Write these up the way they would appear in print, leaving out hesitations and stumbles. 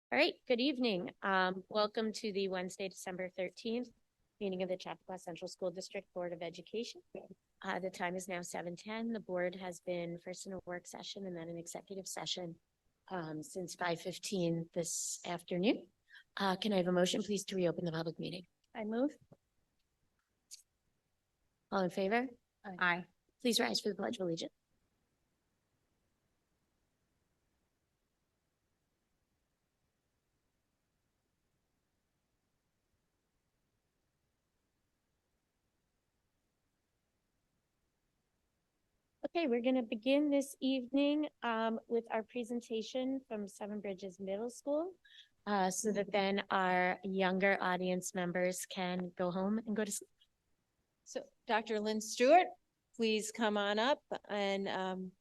All right, good evening. Welcome to the Wednesday, December 13th meeting of the Chappaqua Central School District Board of Education. The time is now 7:10. The board has been first in a work session and then an executive session since 5:15 this afternoon. Can I have a motion, please, to reopen the public meeting? I move. All in favor? Aye. Please rise for the Pledge of Allegiance. Okay, we're going to begin this evening with our presentation from Seven Bridges Middle School so that then our younger audience members can go home and go to sleep. So Dr. Lynn Stewart, please come on up and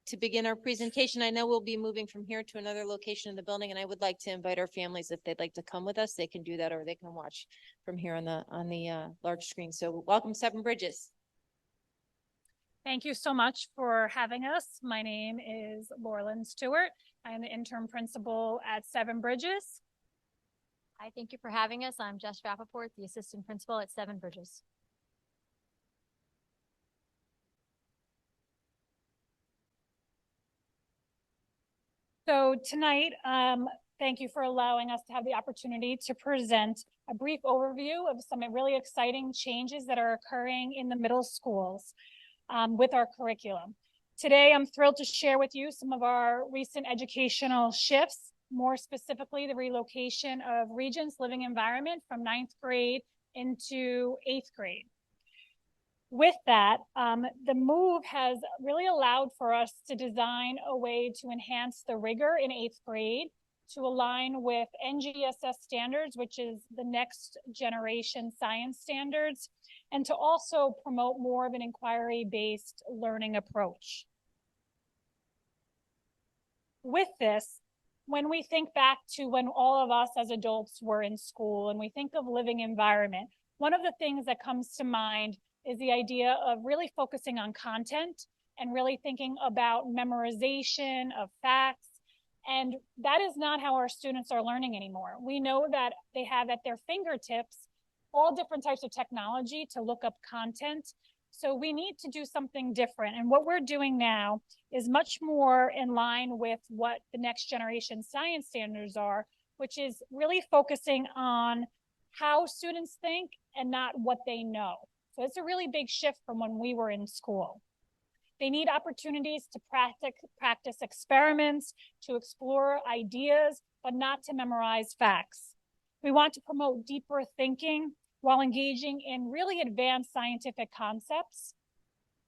to begin our presentation. I know we'll be moving from here to another location in the building, and I would like to invite our families, if they'd like to come with us, they can do that, or they can watch from here on the large screen. So welcome, Seven Bridges. Thank you so much for having us. My name is Lynn Stewart. I am the interim principal at Seven Bridges. Hi, thank you for having us. I'm Jess Rappaport, the assistant principal at Seven Bridges. So tonight, thank you for allowing us to have the opportunity to present a brief overview of some really exciting changes that are occurring in the middle schools with our curriculum. Today, I'm thrilled to share with you some of our recent educational shifts, more specifically the relocation of Regents Living Environment from 9th grade into 8th grade. With that, the move has really allowed for us to design a way to enhance the rigor in 8th grade, to align with NGSS standards, which is the next generation science standards, and to also promote more of an inquiry-based learning approach. With this, when we think back to when all of us as adults were in school and we think of living environment, one of the things that comes to mind is the idea of really focusing on content and really thinking about memorization of facts. And that is not how our students are learning anymore. We know that they have at their fingertips all different types of technology to look up content. So we need to do something different. And what we're doing now is much more in line with what the next generation science standards are, which is really focusing on how students think and not what they know. So it's a really big shift from when we were in school. They need opportunities to practice experiments, to explore ideas, but not to memorize facts. We want to promote deeper thinking while engaging in really advanced scientific concepts.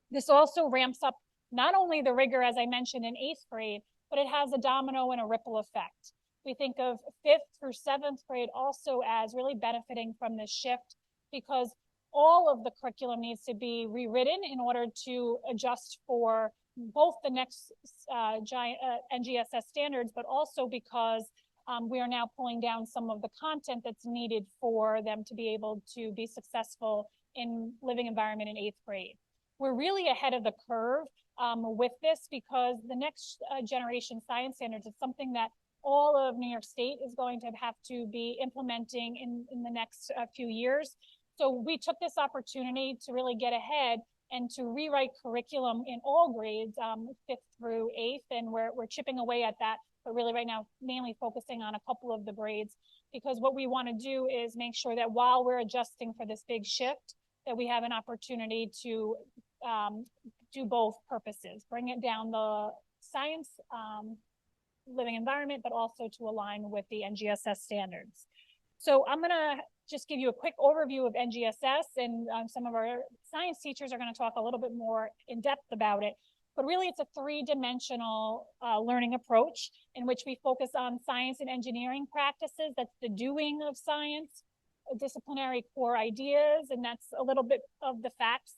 This also ramps up not only the rigor, as I mentioned, in 8th grade, but it has a domino and a ripple effect. We think of 5th through 7th grade also as really benefiting from this shift, because all of the curriculum needs to be rewritten in order to adjust for both the next NGSS standards, but also because we are now pulling down some of the content that's needed for them to be able to be successful in living environment in 8th grade. We're really ahead of the curve with this, because the next generation science standards is something that all of New York State is going to have to be implementing in the next few years. So we took this opportunity to really get ahead and to rewrite curriculum in all grades, 5th through 8th, and we're chipping away at that, but really right now mainly focusing on a couple of the grades, because what we want to do is make sure that while we're adjusting for this big shift, that we have an opportunity to do both purposes, bring it down the science living environment, but also to align with the NGSS standards. So I'm going to just give you a quick overview of NGSS, and some of our science teachers are going to talk a little bit more in depth about it. But really, it's a three-dimensional learning approach in which we focus on science and engineering practices. That's the doing of science, disciplinary core ideas, and that's a little bit of the facts.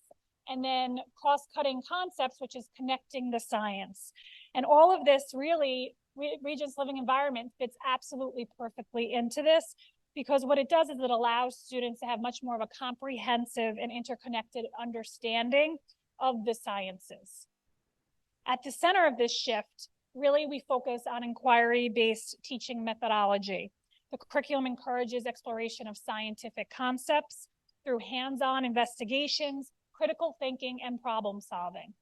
And then cross-cutting concepts, which is connecting the science. And all of this really, Regents Living Environment fits absolutely perfectly into this, because what it does is it allows students to have much more of a comprehensive and interconnected understanding of the sciences. At the center of this shift really we focus on inquiry-based teaching methodology. The curriculum encourages exploration of scientific concepts through hands-on investigations, critical thinking, and problem solving.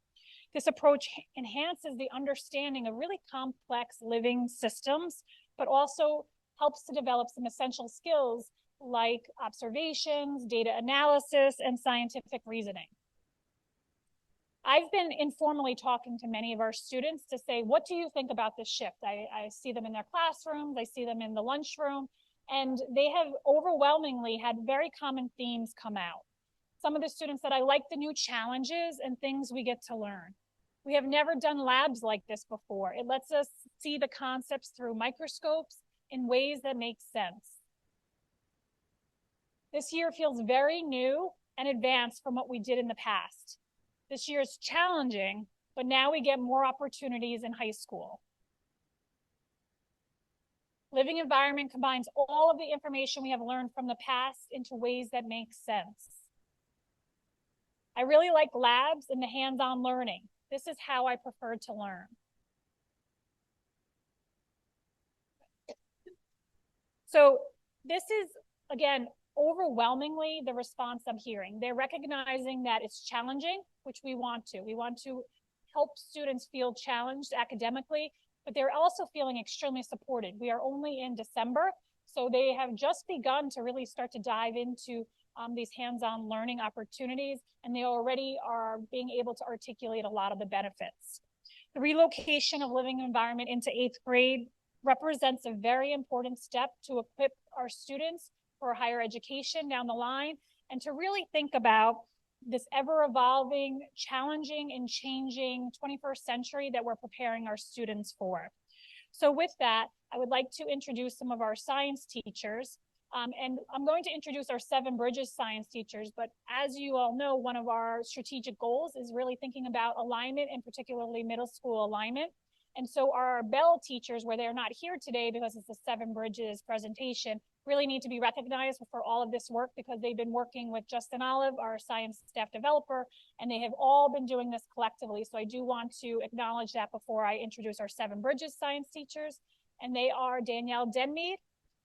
This approach enhances the understanding of really complex living systems, but also helps to develop some essential skills like observations, data analysis, and scientific reasoning. I've been informally talking to many of our students to say, what do you think about this shift? I see them in their classrooms, I see them in the lunchroom, and they have overwhelmingly had very common themes come out. Some of the students said, I like the new challenges and things we get to learn. We have never done labs like this before. It lets us see the concepts through microscopes in ways that make sense. This year feels very new and advanced from what we did in the past. This year is challenging, but now we get more opportunities in high school. Living environment combines all of the information we have learned from the past into ways that make sense. I really like labs and the hands-on learning. This is how I prefer to learn. So this is, again, overwhelmingly the response I'm hearing. They're recognizing that it's challenging, which we want to. We want to help students feel challenged academically, but they're also feeling extremely supported. We are only in December, so they have just begun to really start to dive into these hands-on learning opportunities, and they already are being able to articulate a lot of the benefits. The relocation of living environment into 8th grade represents a very important step to equip our students for higher education down the line, and to really think about this ever-evolving, challenging, and changing 21st century that we're preparing our students for. So with that, I would like to introduce some of our science teachers. And I'm going to introduce our Seven Bridges science teachers, but as you all know, one of our strategic goals is really thinking about alignment, and particularly middle school alignment. And so our Bell teachers, where they're not here today because it's the Seven Bridges presentation, really need to be recognized for all of this work, because they've been working with Justin Olive, our science staff developer, and they have all been doing this collectively. So I do want to acknowledge that before I introduce our Seven Bridges science teachers. And they are Danielle Denmead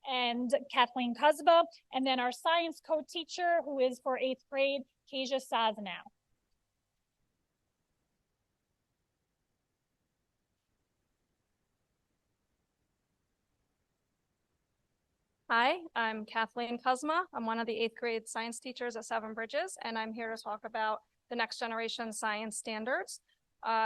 and Kathleen Kuzba, and then our science co-teacher, who is for 8th grade, Kasia Sazanow. Hi, I'm Kathleen Kuzma. I'm one of the 8th grade science teachers at Seven Bridges, and I'm here to talk about the next generation science standards.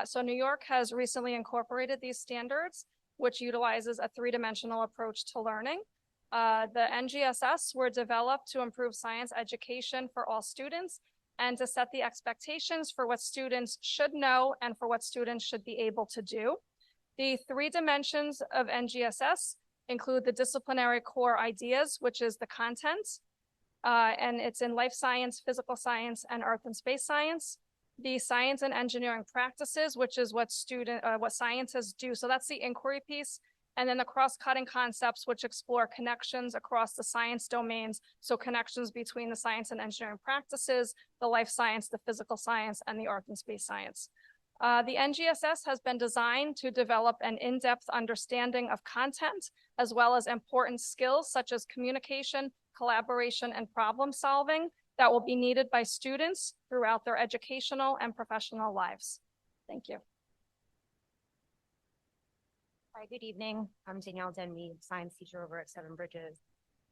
So New York has recently incorporated these standards, which utilizes a 3-dimensional approach to learning. The NGSS were developed to improve science education for all students and to set the expectations for what students should know and for what students should be able to do. The 3 dimensions of NGSS include the disciplinary core ideas, which is the content, and it's in life science, physical science, and earth and space science. The science and engineering practices, which is what scientists do. So that's the inquiry piece. And then the cross-cutting concepts, which explore connections across the science domains. So connections between the science and engineering practices, the life science, the physical science, and the earth and space science. The NGSS has been designed to develop an in-depth understanding of content, as well as important skills such as communication, collaboration, and problem solving that will be needed by students throughout their educational and professional lives. Thank you. Hi, good evening. I'm Danielle Denmead, science teacher over at Seven Bridges.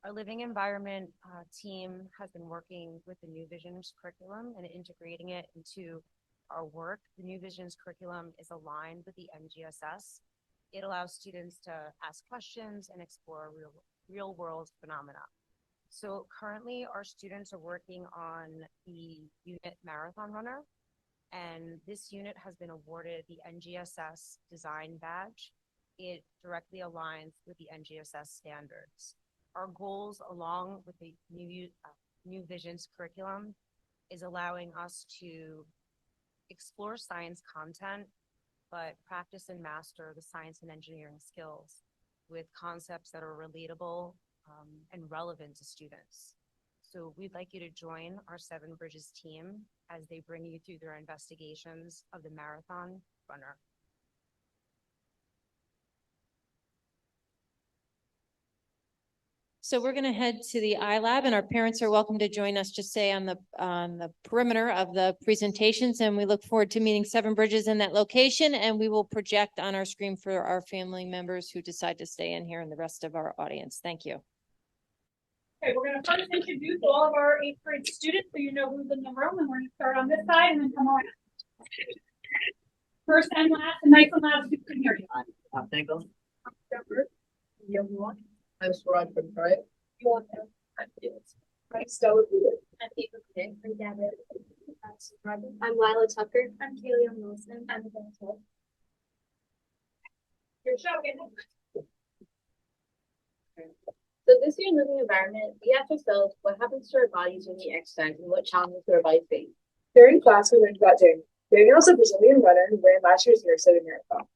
Our living environment team has been working with the New Visions curriculum and integrating it into our work. The New Visions curriculum is aligned with the NGSS. It allows students to ask questions and explore real world phenomena. So currently our students are working on the unit Marathon Runner, and this unit has been awarded the NGSS design badge. It directly aligns with the NGSS standards. Our goals, along with the New Visions curriculum, is allowing us to explore science content, but practice and master the science and engineering skills with concepts that are relatable and relevant to students. So we'd like you to join our Seven Bridges team as they bring you through their investigations of the Marathon Runner. So we're going to head to the iLab, and our parents are welcome to join us, just say on the perimeter of the presentations. And we look forward to meeting Seven Bridges in that location, and we will project on our screen for our family members who decide to stay in here and the rest of our audience. Thank you. Okay, we're going to first introduce all of our 8th grade students so you know who's in the room, and we're going to start on this side and then come around. First and last, and nice and loud, you can hear you. Thank you. I'm Swaraj from Troy. I'm Stella. I'm Eva Pick from Gavin. I'm Lila Tucker. I'm Kaylee Wilson. I'm Vincent. Your show, get So this year in living environment, we asked ourselves what happens to our bodies when we exercise and what challenges do our bodies face. During class, we learned about Daniel. Daniel is a Brazilian runner who ran last year's New York City Marathon.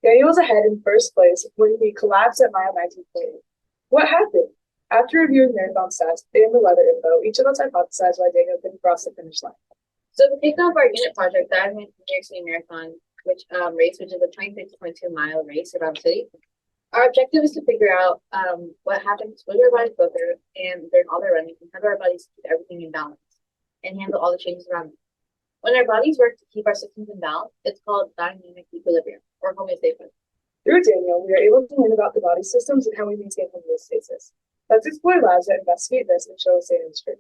Daniel was ahead in first place when he collapsed at mile 19.8. What happened? After reviewing marathon stats and the weather info, each of us hypothesized why Daniel couldn't cross the finish line. So to kick off our unit project, that went to New York City Marathon, which is a 26.2 mile race around the city. Our objective is to figure out what happens when our bodies go through and during all their running, and how do our bodies keep everything in balance and handle all the changes around them. When our bodies work to keep our systems in balance, it's called dynamic equilibrium or homeostasis. Through Daniel, we are able to learn about the body systems and how we maintain homeostasis. Let's explore labs that investigate this and show us the mystery.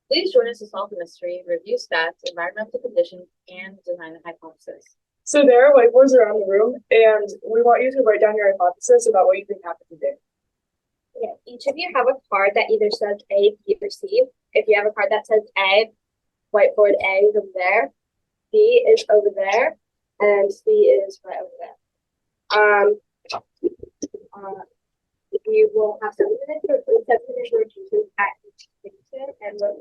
Please join us to solve the mystery, review stats, environmental conditions, and design a hypothesis. So there are whiteboards around the room, and we want you to write down your hypothesis about what you think happened today. Yeah, each of you have a card that either says A, B, or C. If you have a card that says A, whiteboard A is over there, B is over there, and C is right over there. We will have 7 minutes or 7 minutes rotation at each station, and when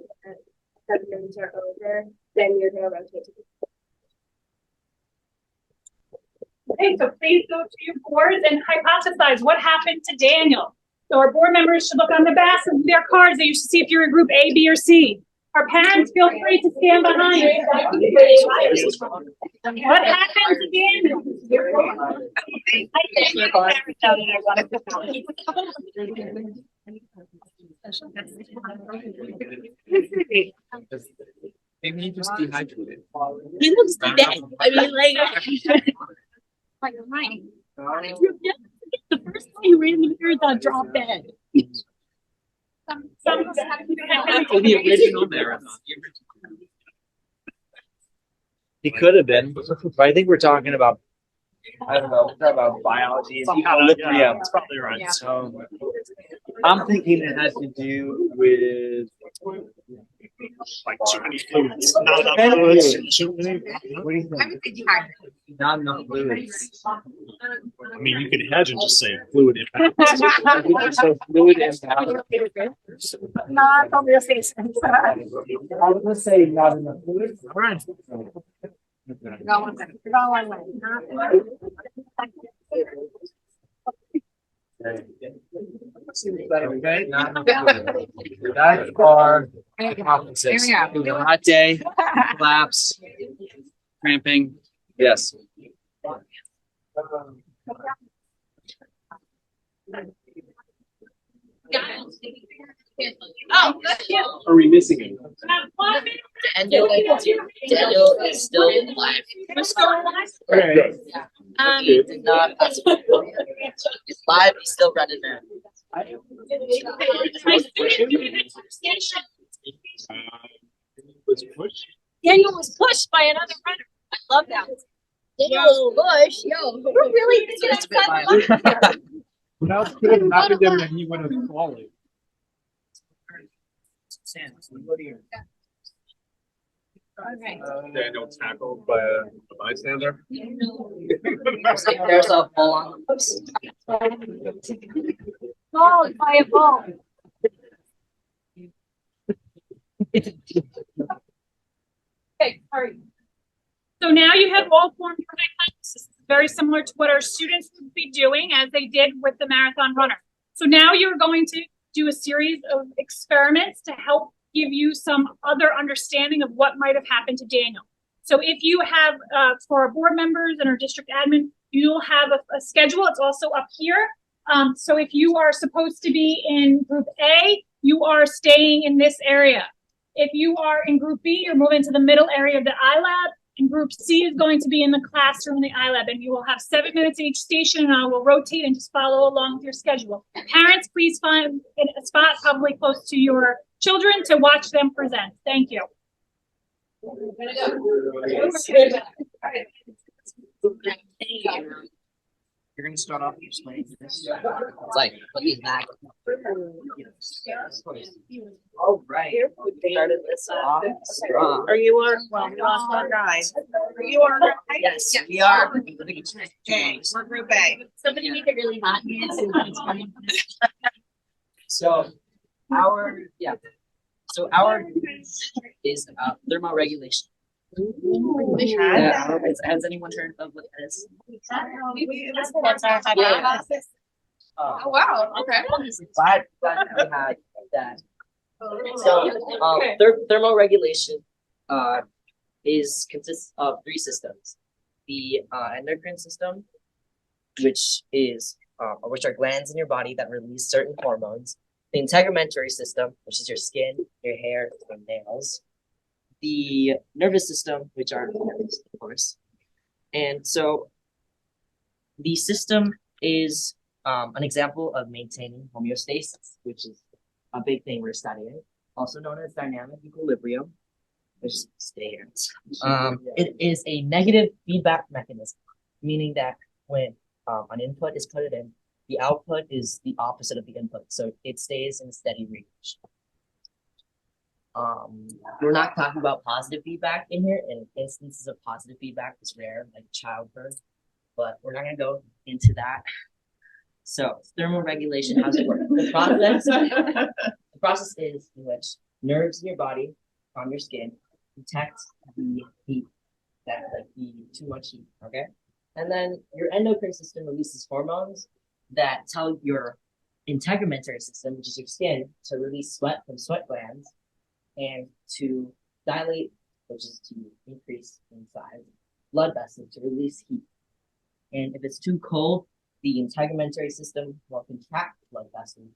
7 minutes are over, then you're going to rotate to the Okay, so please go to your boards and hypothesize what happened to Daniel. So our board members should look on the backs of their cards. They should see if you're in group A, B, or C. Our parents, feel free to stand behind. What happened to Daniel? Maybe he just dehydrated. He looks dead. I mean, like right. The first time you ran the marathon, dropped dead. The original marathon. He could have been, but I think we're talking about, I don't know, we're talking about biology. Yeah, that's probably right. Yeah. So I'm thinking it has to do with like too many fluids, not enough fluids. What do you think? Not enough fluids. I mean, you could imagine just saying fluid impact. So fluid impact. Not conversations. I'm gonna say not enough fluid. All right. Okay, that's our hypothesis. It was a hot day, collapse, cramping. Yes. Oh, are we missing him? Daniel is still alive. Okay. He did not pass away. He's alive, he's still running there. Was pushed. Daniel was pushed by another runner. I love that. Daniel was pushed. Yo, we're really What else could have happened to him that he would have fallen? Daniel tackled by a bystander. There's a ball on the post. Ball by a ball. Okay, hurry. So now you have all formed your hypothesis. Very similar to what our students would be doing as they did with the marathon runner. So now you're going to do a series of experiments to help give you some other understanding of what might have happened to Daniel. So if you have, for our board members and our district admin, you'll have a schedule. It's also up here. So if you are supposed to be in group A, you are staying in this area. If you are in group B, you're moving to the middle area of the iLab, and group C is going to be in the classroom in the iLab, and you will have 7 minutes at each station, and I will rotate and just follow along with your schedule. Parents, please find a spot probably close to your children to watch them present. Thank you. You're gonna start off explaining this. It's like looking back. All right. Started this off strong. Are you on? Well, we lost our guy. Are you on? Yes, we are. Okay, we're group A. Somebody make it really hot. So our our is thermoregulation. Yeah, has anyone heard of what that is? That's our hypothesis. Oh wow, okay. Glad that we had that. So thermoregulation consists of 3 systems. The endocrine system, which are glands in your body that release certain hormones. The integumentary system, which is your skin, your hair, your nails. The nervous system, which are nerves, of course. And so the system is an example of maintaining homeostasis, which is a big thing we're studying, also known as dynamic equilibrium. Just stay here. It is a negative feedback mechanism, meaning that when an input is put in, the output is the opposite of the input, so it stays in a steady range. We're not talking about positive feedback in here, and instances of positive feedback is rare, like childbirth, but we're not gonna go into that. So thermoregulation, how's it work? The process is in which nerves in your body, on your skin, detect the heat, too much heat, okay? And then your endocrine system releases hormones that tell your integumentary system, which is your skin, to release sweat from sweat glands and to dilate, which is to increase in size, blood vessels to release heat. And if it's too cold, the integumentary system will contract blood vessels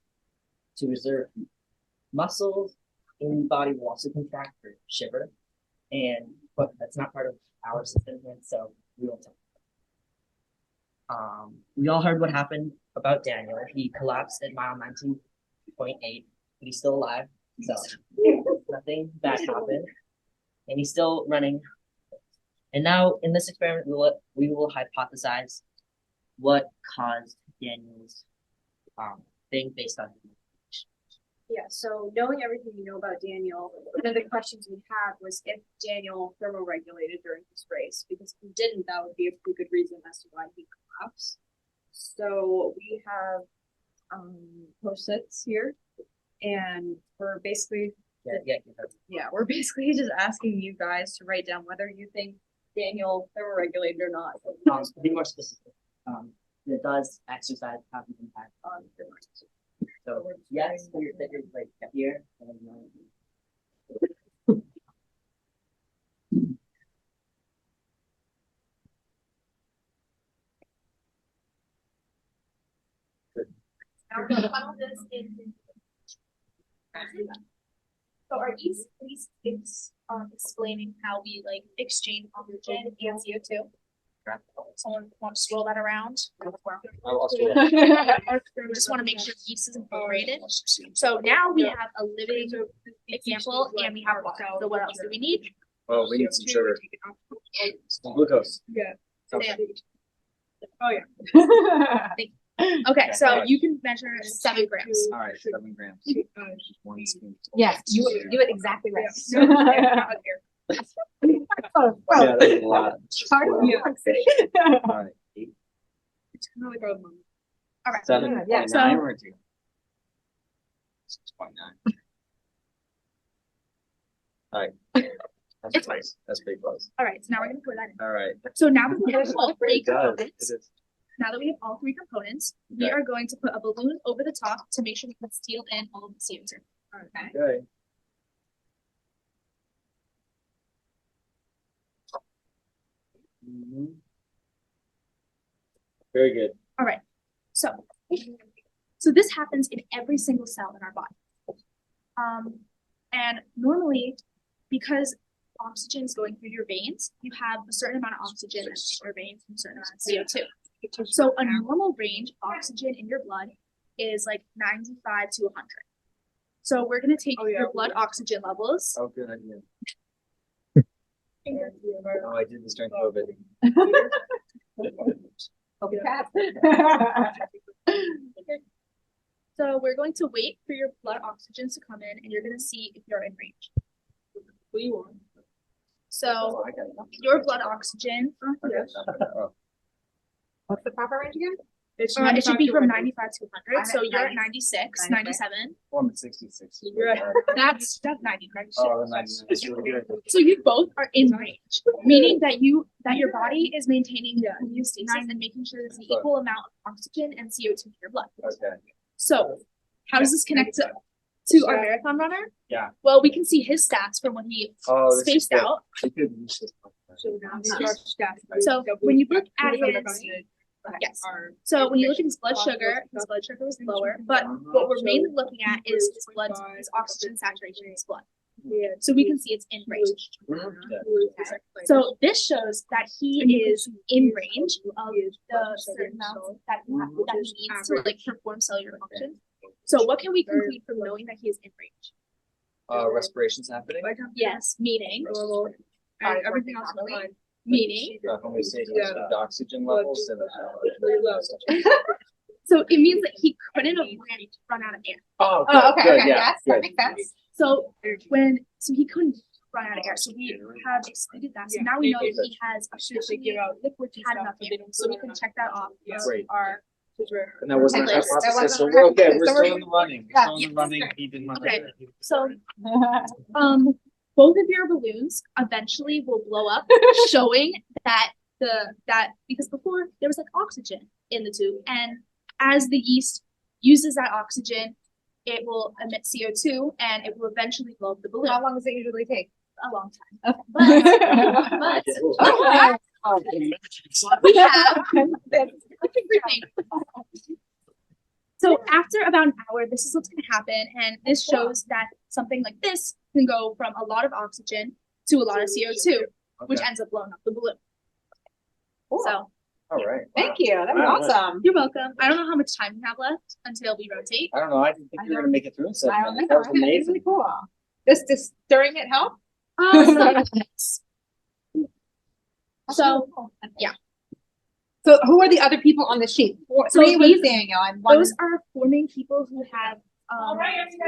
to reserve heat. Muscles in the body will also contract or shiver, but that's not part of our system here, so we won't talk. We all heard what happened about Daniel. He collapsed at mile 19.8, but he's still alive, so nothing bad happened, and he's still running. And now in this experiment, we will hypothesize what caused Daniel's thing based on. Yeah, so knowing everything you know about Daniel, one of the questions we had was if Daniel thermoregulated during his race, because if he didn't, that would be a pretty good reason as to why he collapsed. So we have post-its here, and we're basically we're basically just asking you guys to write down whether you think Daniel thermoregulated or not. To be more specific, it does exercise have an impact on the mind. So yes, you're like here. Now we're gonna funnel this into. So are these explaining how we exchange oxygen and CO2? Someone want to scroll that around? Just want to make sure yeast is incorporated. So now we have a living example and we have water. So what else do we need? Oh, we need some sugar. Glucose. Yeah. Oh yeah. Okay, so you can measure 7 grams. All right, 7 grams. 1 spoon. Yes, you do it exactly right. Yeah, that's a lot. All right, 8. All right. 7.9 or 2? 6.9. All right. That's close. That's pretty close. All right, so now we're gonna pour that in. All right. So now we have all 3 It does. components. It is. Now that we have all 3 components, we are going to put a balloon over the top to make sure we can seal in all of the CO2. Okay. Okay. Very good. All right. So So this happens in every single cell in our body. And normally, because oxygen is going through your veins, you have a certain amount of oxygen in your veins and a certain amount of CO2. So a normal range of oxygen in your blood is like 95 to 100. So we're going to take your blood oxygen levels. Oh, good idea. Oh, I did this during COVID. So we're going to wait for your blood oxygen to come in, and you're going to see if you're in range. So your blood oxygen. What's the proper range again? It should be from 95 to 100. So you're at 96, 97. Oh, I'm at 66. That's 90, right? Oh, the 90. That's really good. So you both are in range, meaning that your body is maintaining homeostasis and making sure there's an equal amount of oxygen and CO2 in your blood. Okay. So how does this connect to our marathon runner? Yeah. Well, we can see his stats from when he spaced out. So when you look at his, yes. So when you look at his blood sugar was lower, but what we're mainly looking at is his oxygen saturation in his blood. So we can see it's in range. So this shows that he is in range of the certain amount that he needs to like perform cellular function. So what can we conclude from knowing that he is in range? Respiration's happening. Yes, meaning Everything else is fine. meaning. The oxygen levels. So it means that he couldn't have run out of air. Oh, okay, good, okay, yeah, yes, that good. makes sense. So he couldn't run out of air. So we have excluded that. So now we know that he has officially had enough air. So we can check that off. Great. Our And that wasn't Okay, a that hypothesis, wasn't so a we're okay, hypothesis, we're so still we're in the running, Yeah. we're still in the running, he didn't run. Okay. So both of your balloons eventually will blow up, showing that because before there was like oxygen in the tube, and as the yeast uses that oxygen, it will emit CO2 and it will eventually blow up the balloon. How long does it usually take? A long time. But we have everything. So after about an hour, this is what's going to happen, and this shows that something like this can go from a lot of oxygen to a lot of CO2, which ends up blowing up the balloon. So, All right. Thank you. That was Wow. awesome. you're welcome. I don't know how much time we have left until we rotate. I don't know, I didn't think you were gonna make it through in 7 I don't minutes, know. that was It's amazing. really cool. This stirring it help? So, yeah. So who are the other people on the sheet? So Three was these- Daniel and one. Those are forming people who have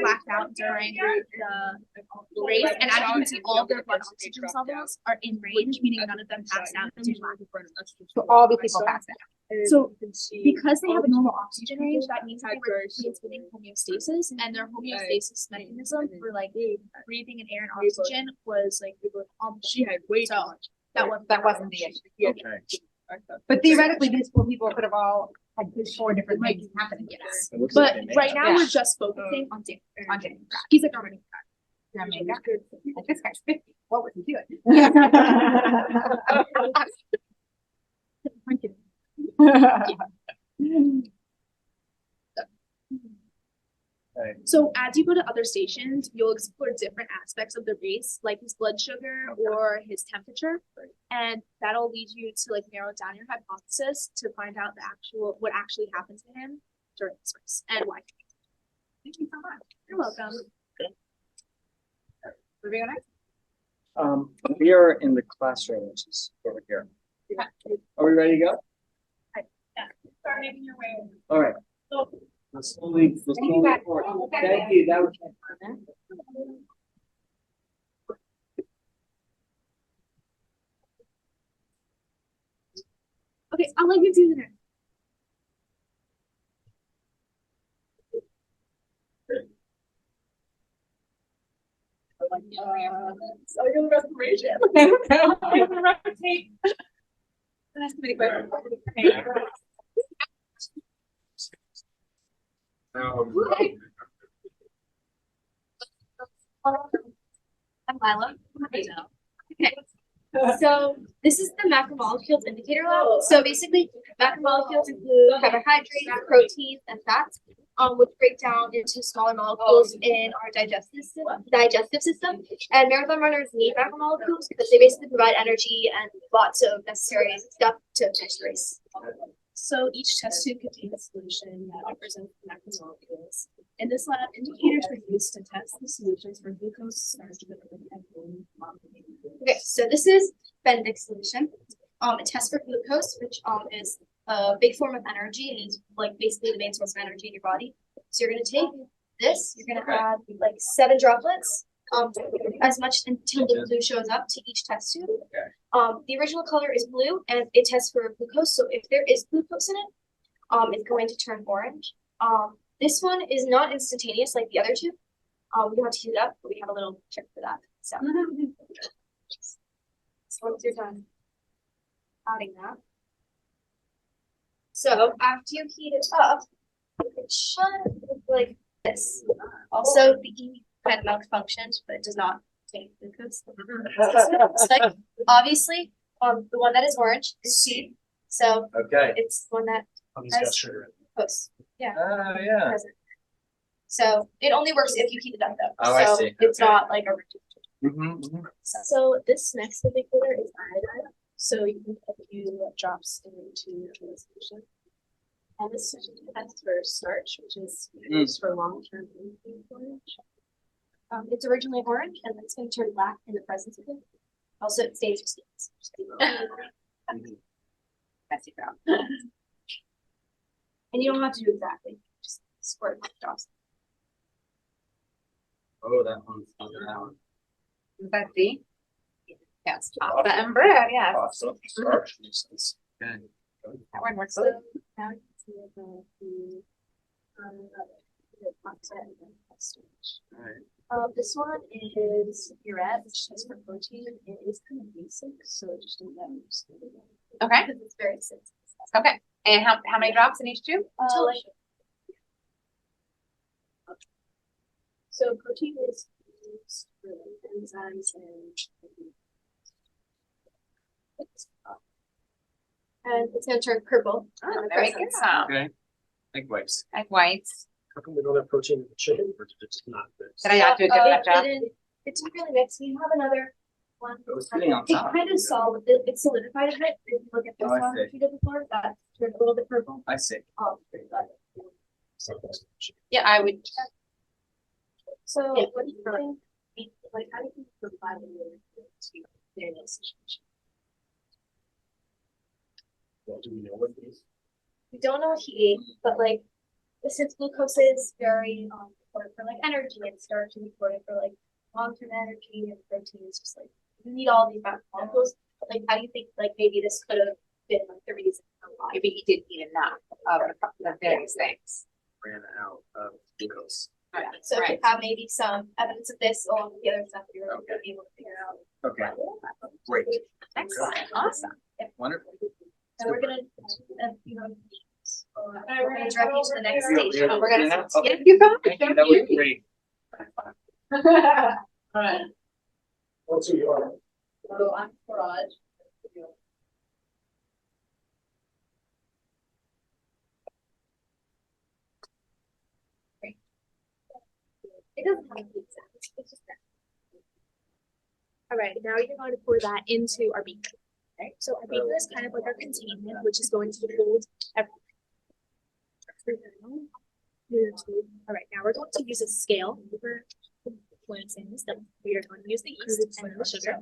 blacked out during the race, and as you can see, all of their blood oxygen levels are in range, meaning none of them passed out due to lack of blood. So all the people passed out. So because they have a normal oxygen range, that means they were maintaining homeostasis, and their homeostasis mechanism for like breathing in air and oxygen was like she had way too much. That wasn't the issue. Okay. But theoretically, these four people could have all had these four different things happening. Yes. It looks But like they right made now Yeah. we're just focusing on Dan. On James. He's like our running back. Like, this guy's 50. What was he doing? Okay. So as you go to other stations, you'll explore different aspects of the race, like his blood sugar or his temperature, and that'll lead you to like narrow down your hypothesis to find out what actually happened to him during this race and why. Thank you so much. You're welcome. Moving on next. We are in the classroom, which is over here. Are we ready to go? Start making your way over. All right. Let's slowly forward. Thank you, that was. Okay, I'll let you do the next. Cellular respiration. Rotate. That's pretty quick. I'm Lila. Okay. So this is the macromolecules indicator lab. So basically, macromolecules include carbohydrates, proteins, and fats. which break down into smaller molecules in our digestive system. And marathon runners need macromolecules because they basically provide energy and lots of necessary stuff to finish the race. So each test tube contains a solution that represents the macromolecules. In this lab, indicators were used to test the solutions for glucose, starch, and gluten. Okay, so this is Benedict's solution. It tests for glucose, which is a big form of energy and is like basically the main source of energy in your body. So you're gonna take this, you're gonna add like 7 droplets, as much until the blue shows up to each test tube. The original color is blue and it tests for glucose. So if there is glucose in it, it's going to turn orange. This one is not instantaneous like the other two. We don't have to heat it up, but we have a little trick for that. So, once you're done adding that. So after you heat it up, it should look like this. Also, the E kind of malfunctioned, but it does not take glucose. Like, obviously, the one that is orange is C. So it's the one that has sugar in glucose. Yeah. Oh yeah. Present. So it only works if you heat it up though. Oh, so I see. It's not like a So this next indicator is iodine. So you can put a few drops into the solution. And this is tests for starch, which is used for long-term storage. It's originally orange, and then it's going to turn black in the presence of it. Also, it stays with stains. Messy brown. And you don't have to do exactly. Just squirt like drops. Oh, that one. Is that D? Yes. Awesome. Pasta and bread, yes. Awesome. Starch makes sense. Okay. That one works. So now you can see the pasta and then starch. Alright. This one is urette, which stands for protein. It is kind of basic, so just don't let me Okay. Because it's very sensitive. Okay. And how many drops in each tube? So protein is used for enzymes and it's going to turn purple. Oh, there we go. Okay. Egg whites. Egg whites. How come we don't have protein in the chicken, or did it just not mix? Did I not do a good job? It didn't really mix. You have another one. It was sitting on It top. kind of solid. It solidified a bit. If you look at this Oh, I one see. that you did before, that turned a little bit purple. I see. Yeah, I would. So Yeah. what do you think? Like, how do you provide their situation? Well, do we know what it is? We don't know what he ate, but like, since glucose is very important for like energy and starch is important for like long-term energy and protein is just like you need all these macromolecules. But like, how do you think like maybe this could have been like the reason? Maybe he didn't eat enough of the various things. Ran out of glucose. So if you have maybe some evidence of this along with the other stuff, you're like, able to figure out. Okay. Great. Excellent. Awesome. Wonderful. And we're gonna, we're gonna direct you to the next station. We're gonna Okay. get you going. Thank you. That was great. All right. What's your? So I'm Faraj. It doesn't have to be exact. It's just that. All right, now you're going to pour that into our beaker. Right, so our beaker is kind of like our containment, which is going to hold everything. All right, now we're going to use a scale for balancing this. We are going to use the yeast and the sugar.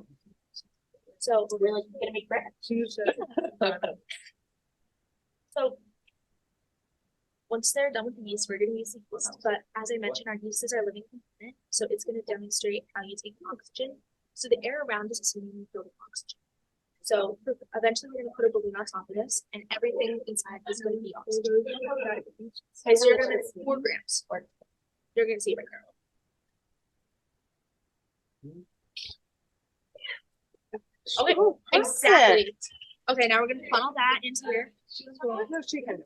So we're really going to make bread. So once they're done with the yeast, we're going to use the yeast. But as I mentioned, our yeast is our living component, so it's going to demonstrate how you take oxygen. So the air around us is going to be filled with oxygen. So eventually we're going to put a balloon on top of this, and everything inside is going to be oxygen. Okay, so you're going to 4 grams, or you're going to see it right now. Okay, exactly. Okay, now we're going to funnel that into here. No, she can.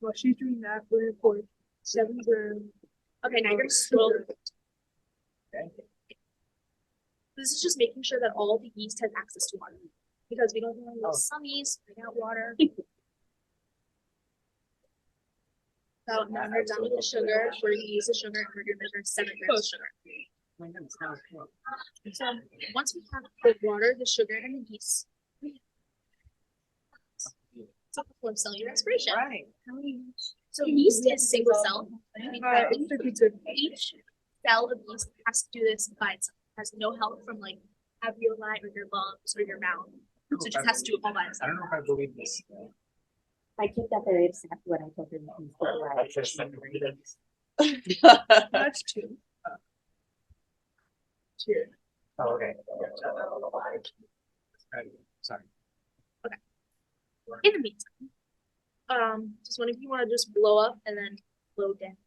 While she's doing that, we're gonna pour 7 grams. Okay, now you're going to swirl. This is just making sure that all the yeast has access to water, because we don't want to lose some yeast, bring out water. So now we're done with the sugar. We're gonna use the sugar and we're gonna measure 7 grams of sugar. So once we have the water, the sugar, and the yeast, it's a full cellular respiration. Right. So yeast is single cell. Each cell of yeast has to do this by itself. It has no help from like alveoli or your lungs or your mouth. So it just has to do it all by I itself. don't know if I believe this. I keep that very exactly what I told her. That's two. Two. Oh, okay. Sorry. In the meantime, does one of you want to just blow up and then blow down,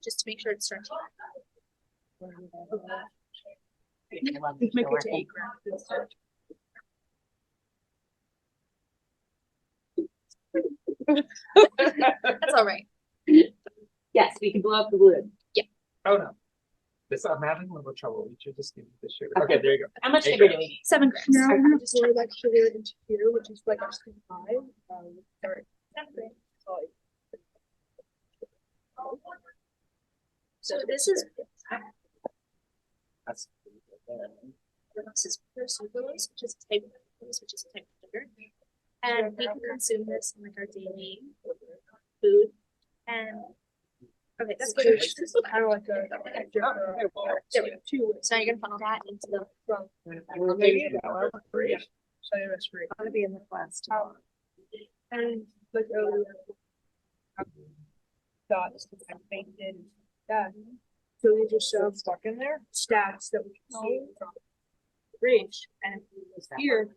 just to make sure it's stretching? Just make it to 8 grams. That's all right. Yes, we can blow up the balloon. Oh, no. This, I'm having a little trouble. We should just give me the sugar. Okay, there you go. How much 8 sugar do grams. we need? 7 grams. Now we're gonna pour that sugar into here, which is like our 5. Sorry. So this is That's this is pure sucralose, which is a type of glucose, which is a type of sugar, and we can consume this in like our daily food. And okay, that's good. Kind of like a. There we go. So now you're gonna funnel that into the from. maybe Cellular respiration. I'm gonna be in the class tomorrow. And like earlier. Thoughts that I painted. That. So these are some stuck in there. Stats that we can see from the bridge, and here.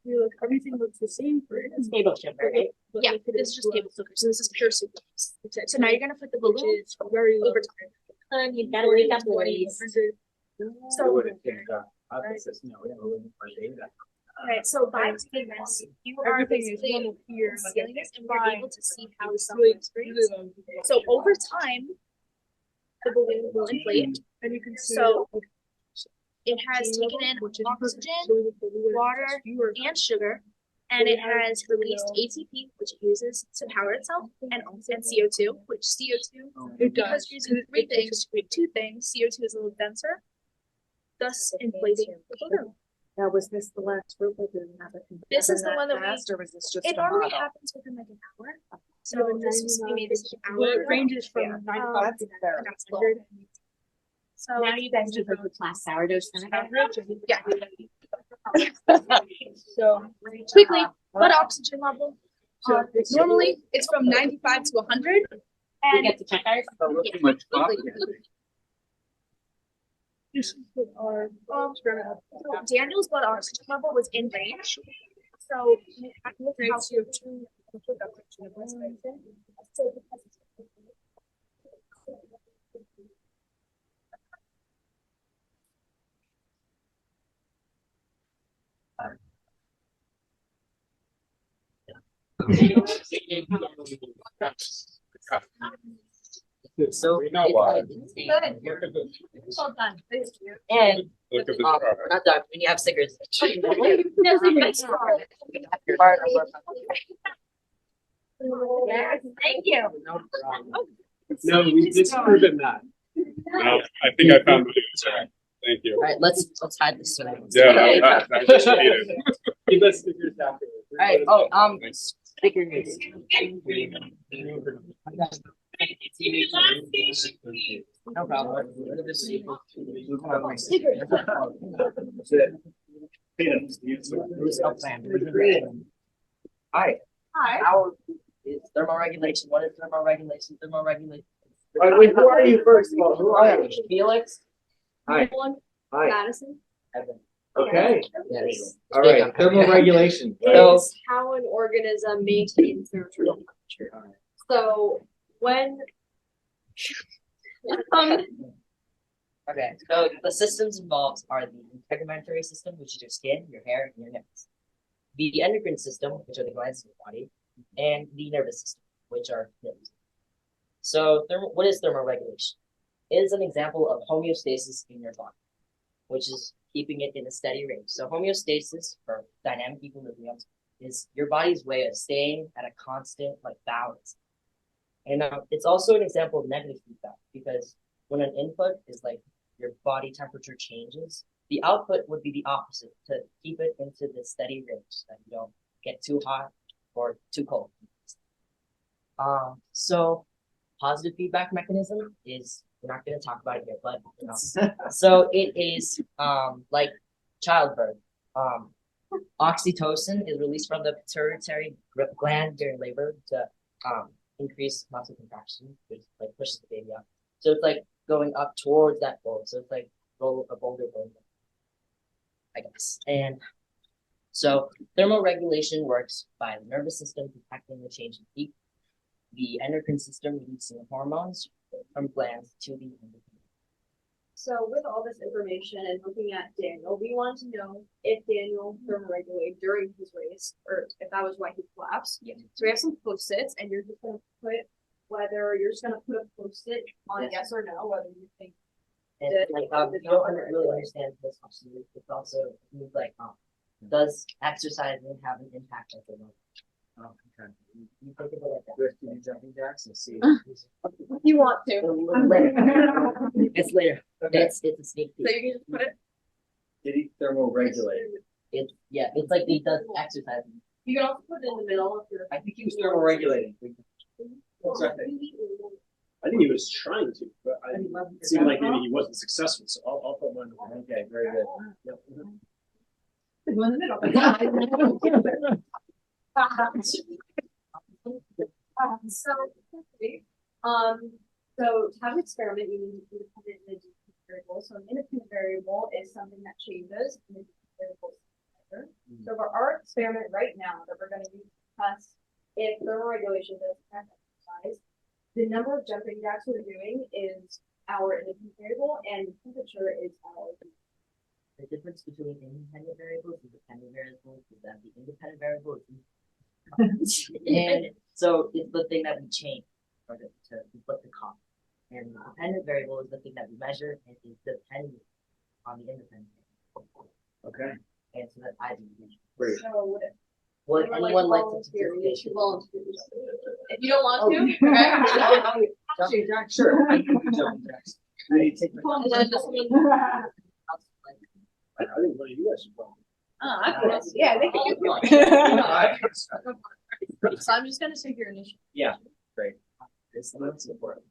You look, everything looks the same for it. Table sugar, right? Yeah, this is just table sugar. So this is pure sucralose. So now you're gonna put the balloon Which is very over time. You gotta wake up, boys. So would think, no, we have a little more data. alright, so by doing this, you are Everything is basically normal here. sealing this and we're able to see how the cell Really, respirates. So over time, the balloon will inflate. And you can see. So it has taken in oxygen, water, and sugar, and it has released ATP, which it uses to power itself, and CO2, which CO2, because you're using 3 things, to make 2 things, CO2 is a little denser, thus inflating the balloon. Now, was this the last group or did it happen? This is the one that fast, or was this just It a normally model? happens within like an hour. So this was, we made this an Well, hour. it ranges from 95 to That's low. So Now you guys do the class sourdough snack. yeah. So. Quickly, blood oxygen level. Normally it's from 95 to 100. We And get to check ours. Too much coffee. This is what our. Daniel's blood oxygen level was in range. So we have to look at how CO2. So So We know why. well done. and Look at this we're car. not done. When you have stickers. No, Thank you. No, we disproven that. No, I think I found what it was. Thank you. All right, let's hide this one. Yeah, no, that was needed. Give us stickers afterwards. All right. Oh, stickers. No problem. Hi. Hi. How is thermoregulation? What is thermoregulation? Thermoregulation. Wait, who are you first of all? Who are you? Felix. Hi. Hi. Madison. Evan. Okay. Yes. All right. Thermoregulation. So, Is how an organism maintains their temperature. So when okay. So the systems involved are the integumentary system, which is your skin, your hair, and your nails. The endocrine system, which are the glands in your body, and the nervous system, which are limbs. So, what is thermoregulation? It is an example of homeostasis in your body, which is keeping it in a steady range. So, homeostasis, or dynamic equilibrium, is your body's way of staying at a constant, balance. And it's also an example of negative feedback because when an input is like your body temperature changes, the output would be the opposite to keep it into the steady range that you don't get too hot or too cold. So positive feedback mechanism is, we're not going to talk about it here, but you know, so it is like childbirth. Oxytocin is released from the pituitary gland during labor to increase muscle contraction, which like pushes the baby up. So it's like going up towards that goal. So it's like a boulder, I guess. And so thermoregulation works by the nervous system detecting the change in heat, the endocrine system releasing hormones from glands to the endocrine. So with all this information and looking at Daniel, we want to know if Daniel thermoregulated during his race or if that was why he collapsed. Yeah. So we have some post-its and you're just going to put whether you're just going to put a post-it on yes or no, whether you think and like if you don't really understand this, it's also like does exercising have an impact on the body? Oh, okay. You think of it like that. Do you jumping jacks and see? If you want to. It's later. Okay. It's a sneak peek. So you can just put it. Did he thermoregulate? It's like he does exercising. You can also put it in the middle if you're. I think he was thermoregulating. I think he was trying to, but it seemed like maybe he wasn't successful, so I'll put mine. Okay, very good. Yep. In the middle. So to have an experiment, you need an independent and a dependent variable. So an independent variable is something that changes, and a dependent variable is never. So for our experiment right now that we're going to use to test if thermoregulation does affect exercise, the number of jumping jacks we're doing is our independent variable, and temperature is our. The difference between independent variables and dependent variables is that the independent variable is and so it's the thing that we change or to flip the column. And the dependent variable is the thing that we measure and is dependent on the independent variable. Okay. And so that I do measure. Great. So would anyone like to participate? If you don't want to, Jumping jack, sure. I can do jumping jacks. I need to take my I think one of you guys should probably. yeah, they can do So I'm just gonna take your initial. Yeah, great. It's the most important.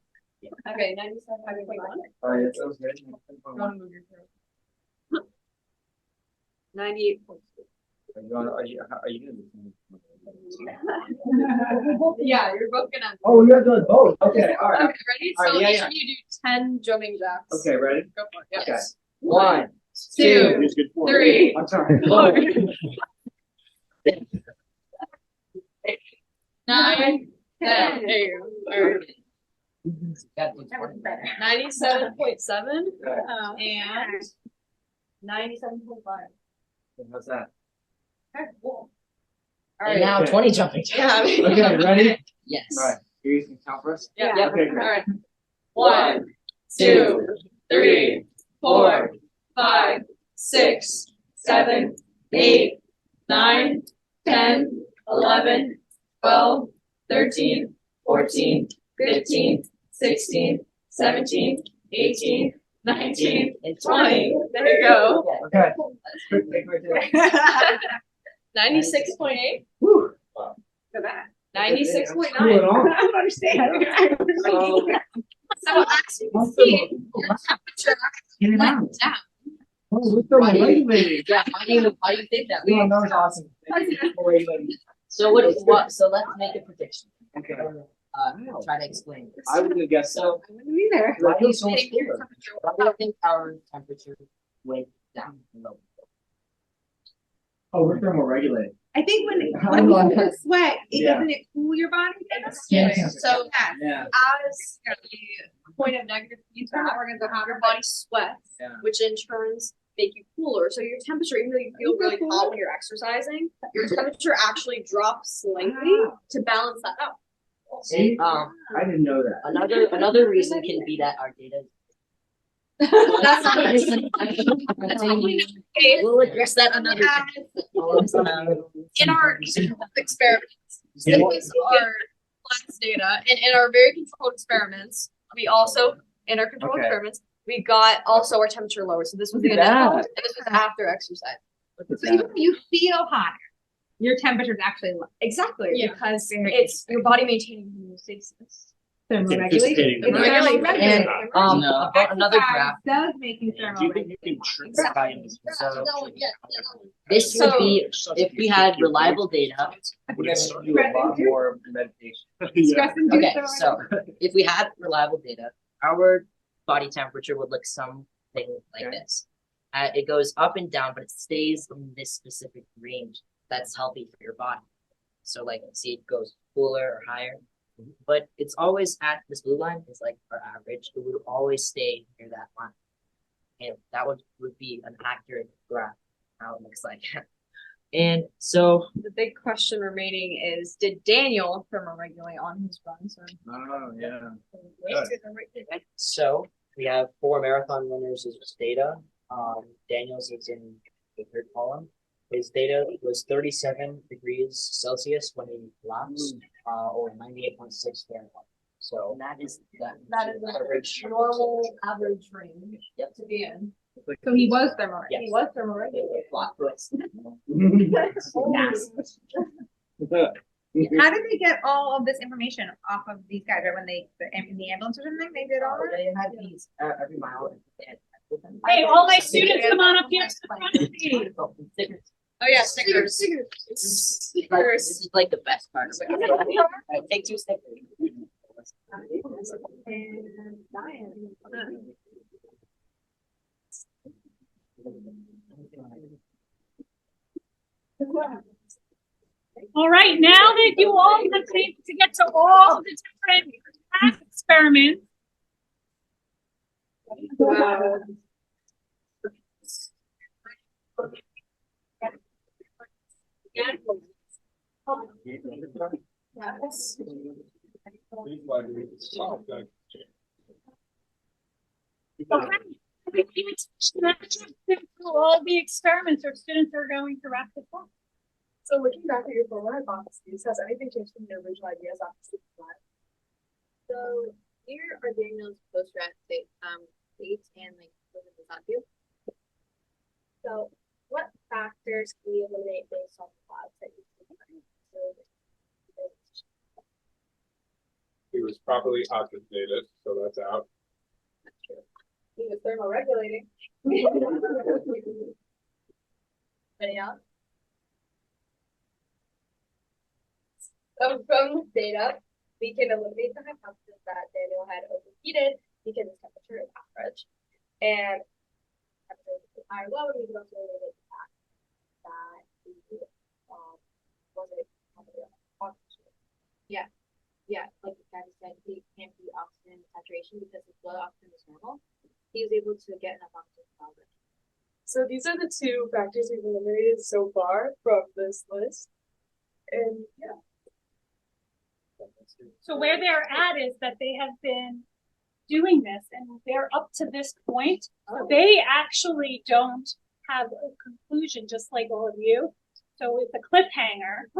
Okay, 97.1. All right, that sounds good. Want to move your throat. 98.2. Are you gonna be? Yeah, you're both gonna. Oh, you have done both. Okay, all right. Okay, ready? All right, So yeah, each yeah. of you do 10 jumping jacks. Okay, ready? Go for it. Okay. Yes. 1, 2, 3. I'm sorry. 4. 9, 10. There you go. All right. 97.7 and 97.5. How's that? Okay, cool. All And right. now 20 jumping jacks. Yeah. Okay, ready? Yes. All right. Here you can count for us. Yeah. Okay, All great. right. 1, 2, 3, 4, 5, 6, 7, 8, 9, 10, 11, 12, 13, 14, 15, 16, 17, 18, 19, and 20. There you go. Okay. Quick, right there. 96.8. Woo. Go back. Cool 96.9. it on. I don't understand. So actually, Get it out. down. Oh, we're thermoregulating. Yeah, why do you think that? Yeah, that was awesome. Thank you for regulating. So so let's make a prediction. Okay. Try to explain this. I wouldn't have guessed So so. Either. Why do you so much cooler? why do you think our temperature went down low? Oh, we're thermoregulating. I think when I'm you like- sweat, Yeah. doesn't it cool your body? Yeah. So Yeah. as the point of negative feedback, we're gonna have your body sweat, Yeah. which in turns make you cooler. So your temperature, even though you feel really hot when you're exercising, your temperature actually drops slightly to balance that out. See? I didn't know that. Another reason can be that our data. That's not We'll address that another time. in our experiments. This was our less data, and in our very controlled experiments, we also, in our controlled Okay. experiments, we got also our temperature lower. So this was Look in at adult, that. and this was after exercise. So even when you feel hotter, your temperature is actually low. Exactly, Yeah. because Very it's your body maintaining homeostasis. Thermoregulation. Anticipating the And No. another graph. Does make you Do you think you can thermoregulate. trick So this would be if we had reliable data. We're gonna do a lot more meditation. Okay, so if we had reliable data, our body temperature would look something like this. It goes up and down, but it stays in this specific range that's healthy for your body. So like, see, it goes cooler or higher, but it's always at this blue line is like our average. It would always stay near that line, and that would be an accurate graph. How it looks like. And so The big question remaining is, did Daniel thermoregulate on his runs? Or Oh, yeah. So we have 4 marathon winners as data. Daniel's is in the third column. His data was 37 degrees Celsius when he collapsed, or 98.6 Fahrenheit. So that is That is average. normal average range to be in. So he was thermoregulated. Yes. He was thermoregulated. How did they get all of this information off of these guys? Right when they in the ambulance or something, they did all that. They had these every mile. They had Hey, all my students, come on up here to the front, please. Oh yeah, stickers. This is like the best part of it. Take 2 stickers. All right, now that you all have been able to get to all the different math experiments. Wow. All the experiments our students are going to wrap this up. So looking back at your former hypotheses, has anything changed from your original ideas after student lab? So here are Daniel's post-rat dates and like what does that do? So what factors can we eliminate based on the plots that you see? He was properly oxidated, so that's out. He was thermoregulating. Anybody else? So from this data, we can eliminate the hypothesis that Daniel had overheated because his temperature is average. And temperature is high or low, and we can also eliminate the fact that he wasn't oxygen. Yeah. Yeah, like the guy said, he can't be oxygen saturation because his blood oxygen is normal. He was able to get enough oxygen already. So these are the 2 factors we've eliminated so far from this list. And yeah. So where they're at is that they have been doing this and they're up to this point. They actually don't have a conclusion, just like all of you. So it's a cliffhanger.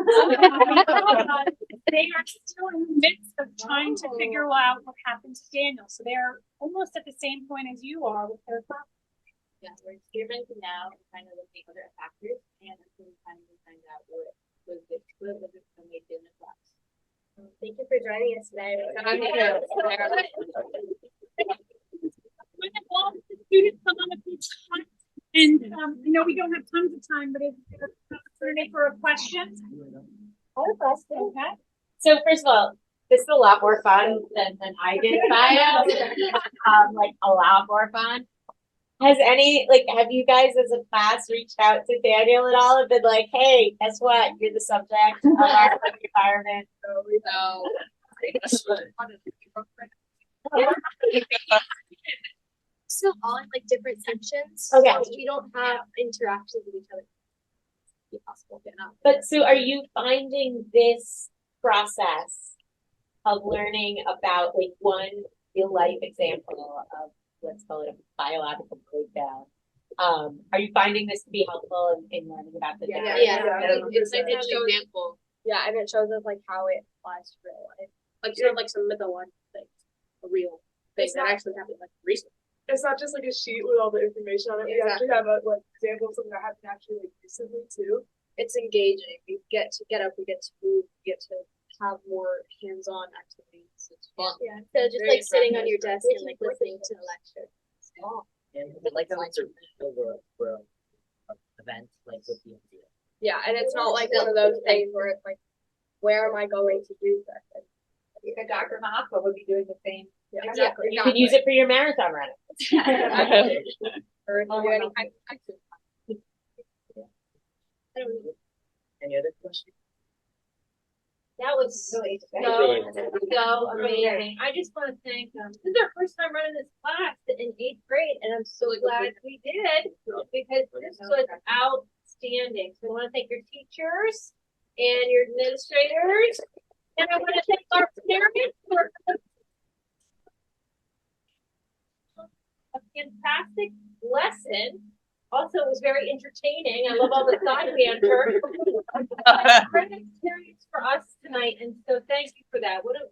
They are still in the midst of trying to figure out what happened to Daniel. So they're almost at the same point as you are with their class. Yeah, we're experimenting now and trying to look at other factors and until we finally find out what was it when we did in the class. Thank you for joining us today. When all the students come on a beach hunt, and I know we don't have tons of time, but if there's an opportunity for a question. I have a question. Okay. So first of all, this is a lot more fun than I did bio. Like a lot more fun. Have you guys as a class reached out to Daniel at all and been like, hey, guess what? You're the subject of our environment. No. Still all in like different sections. Okay. So we don't have interactions with each other. Be possible, but not. But so are you finding this process of learning about like one real life example of, let's call it a biological breakdown? Are you finding this to be helpful in learning about the Yeah. It's like an example. Yeah, and it shows us like how it applies to real life. Like it's not like some mythological thing, a real thing that actually happened like recently. It's not just like a sheet with all the information on it. We actually have a example of something that happened actually recently too. It's engaging. We get to get up, we get to move, we get to have more hands-on activities. It's fun. Yeah, instead of just like sitting on your desk and like listening to the lecture. And like that was for an event like with the idea. Yeah, and it's not like one of those things where it's like, where am I going to do that? Dr. Hoppe would be doing the same. Yeah, Exactly. You could use it for your marathon running. Or if you do any kind of activity. Any other questions? That was so amazing. I just want to thank them. This is our first time running this class in 8th grade, and I'm so glad we did because this was outstanding. So I want to thank your teachers and your administrators, and I want to thank our parents for a fantastic lesson. Also, it was very entertaining. I love all the side banter. Great experience for us tonight, and so thank you for that. What a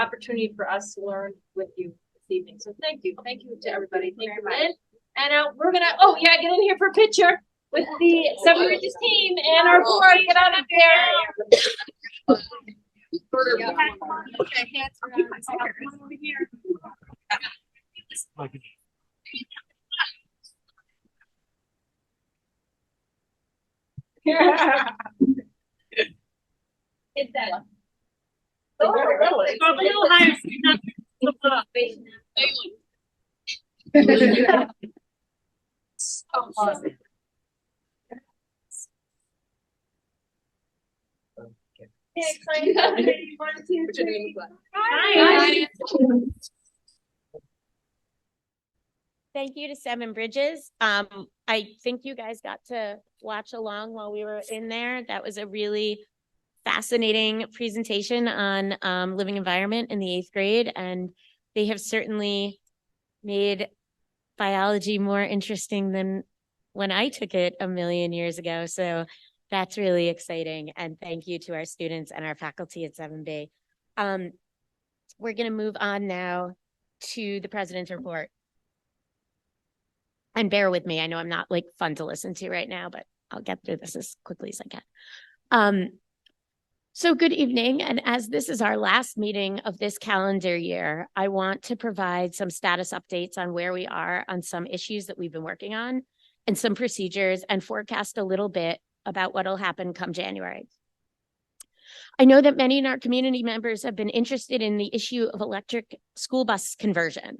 opportunity for us to learn with you this evening. So thank you to everybody. Thank you, Lynn. And we're gonna get in here for a picture with the Seven Bridges team and our board. Get on up there. Okay, hands over here. Hit that. So awesome. Thank you to Seven Bridges. I think you guys got to watch along while we were in there. That was a really fascinating presentation on living environment in the 8th grade, and they have certainly made biology more interesting than when I took it a million years ago. So that's really exciting. And thank you to our students and our faculty at 7B. We're going to move on now to the president's report. And bear with me. I know I'm not like fun to listen to right now, but I'll get through this as quickly as I can. So good evening. And as this is our last meeting of this calendar year, I want to provide some status updates on where we are on some issues that we've been working on and some procedures, and forecast a little bit about what will happen come January. I know that many in our community members have been interested in the issue of electric school bus conversion.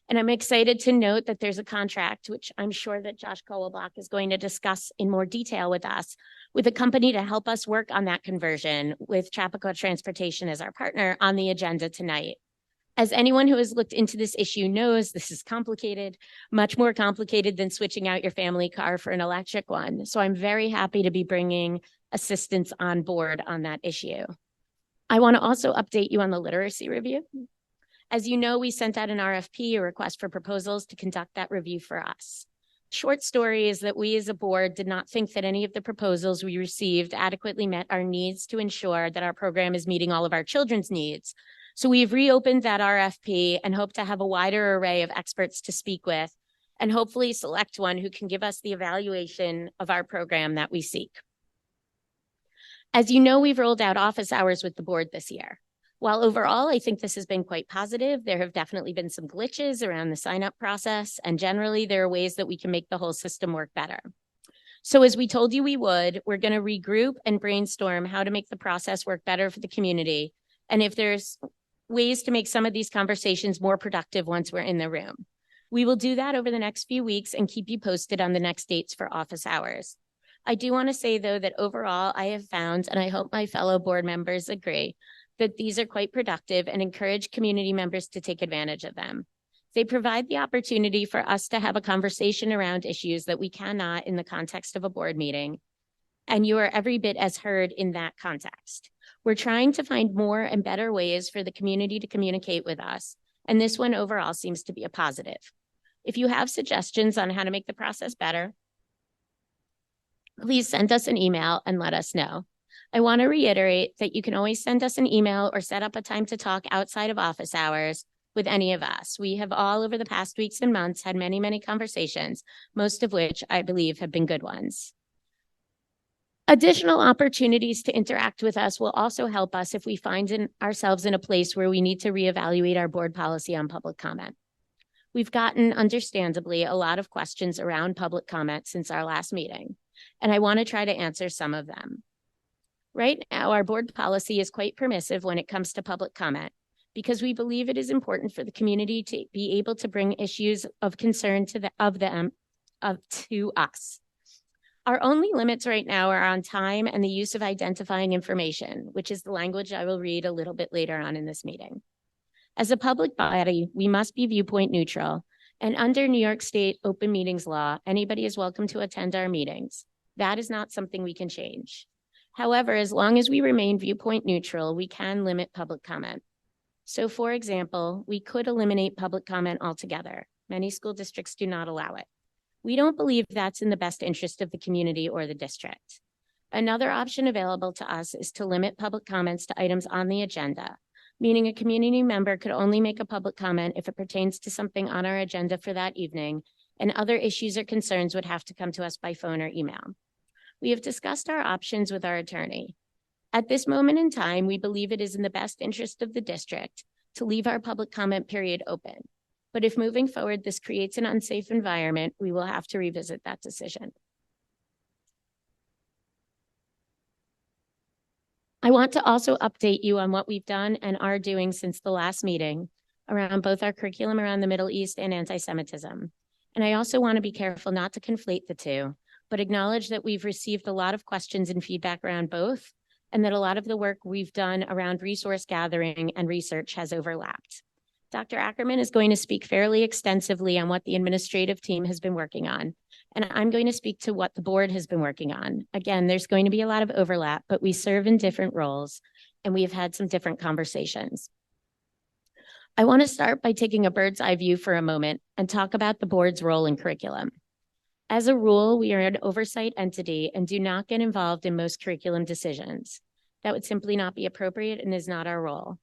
And I'm excited to note that there's a contract, which I'm sure that Josh Kohlbach is going to discuss in more detail with us, with a company to help us work on that conversion, with Chappaqua Transportation as our partner, on the agenda tonight. As anyone who has looked into this issue knows, this is complicated, much more complicated than switching out your family car for an electric one. So I'm very happy to be bringing assistance on board on that issue. I want to also update you on the literacy review. As you know, we sent out an RFP, a request for proposals, to conduct that review for us. Short story is that we as a board did not think that any of the proposals we received adequately met our needs to ensure that our program is meeting all of our children's needs. So we've reopened that RFP and hope to have a wider array of experts to speak with, and hopefully select one who can give us the evaluation of our program that we seek. As you know, we've rolled out office hours with the board this year. While overall, I think this has been quite positive, there have definitely been some glitches around the sign-up process, and generally there are ways that we can make the whole system work better. So as we told you we would, we're going to regroup and brainstorm how to make the process work better for the community, and if there's ways to make some of these conversations more productive once we're in the room. We will do that over the next few weeks and keep you posted on the next dates for office hours. I do want to say, though, that overall I have found, and I hope my fellow board members agree, that these are quite productive and encourage community members to take advantage of them. They provide the opportunity for us to have a conversation around issues that we cannot in the context of a board meeting, and you are every bit as heard in that context. We're trying to find more and better ways for the community to communicate with us, and this one overall seems to be a positive. If you have suggestions on how to make the process better, please send us an email and let us know. I want to reiterate that you can always send us an email or set up a time to talk outside of office hours with any of us. We have all over the past weeks and months had many, many conversations, most of which I believe have been good ones. Additional opportunities to interact with us will also help us if we find ourselves in a place where we need to reevaluate our board policy on public comment. We've gotten, understandably, a lot of questions around public comment since our last meeting, and I want to try to answer some of them. Right now, our board policy is quite permissive when it comes to public comment because we believe it is important for the community to be able to bring issues of concern to us. Our only limits right now are on time and the use of identifying information, which is the language I will read a little bit later on in this meeting. As a public body, we must be viewpoint neutral, and under New York State open meetings law, anybody is welcome to attend our meetings. That is not something we can change. However, as long as we remain viewpoint neutral, we can limit public comment. So for example, we could eliminate public comment altogether. Many school districts do not allow it. We don't believe that's in the best interest of the community or the district. Another option available to us is to limit public comments to items on the agenda, meaning a community member could only make a public comment if it pertains to something on our agenda for that evening, and other issues or concerns would have to come to us by phone or email. We have discussed our options with our attorney. At this moment in time, we believe it is in the best interest of the district to leave our public comment period open. But if moving forward, this creates an unsafe environment, we will have to revisit that decision. I want to also update you on what we've done and are doing since the last meeting around both our curriculum around the Middle East and anti-Semitism. And I also want to be careful not to conflate the two, but acknowledge that we've received a lot of questions and feedback around both, and that a lot of the work we've done around resource gathering and research has overlapped. Dr. Ackerman is going to speak fairly extensively on what the administrative team has been working on, and I'm going to speak to what the board has been working on. Again, there's going to be a lot of overlap, but we serve in different roles, and we've had some different conversations. I want to start by taking a bird's eye view for a moment and talk about the board's role in curriculum. As a rule, we are an oversight entity and do not get involved in most curriculum decisions. That would simply not be appropriate and is not our role.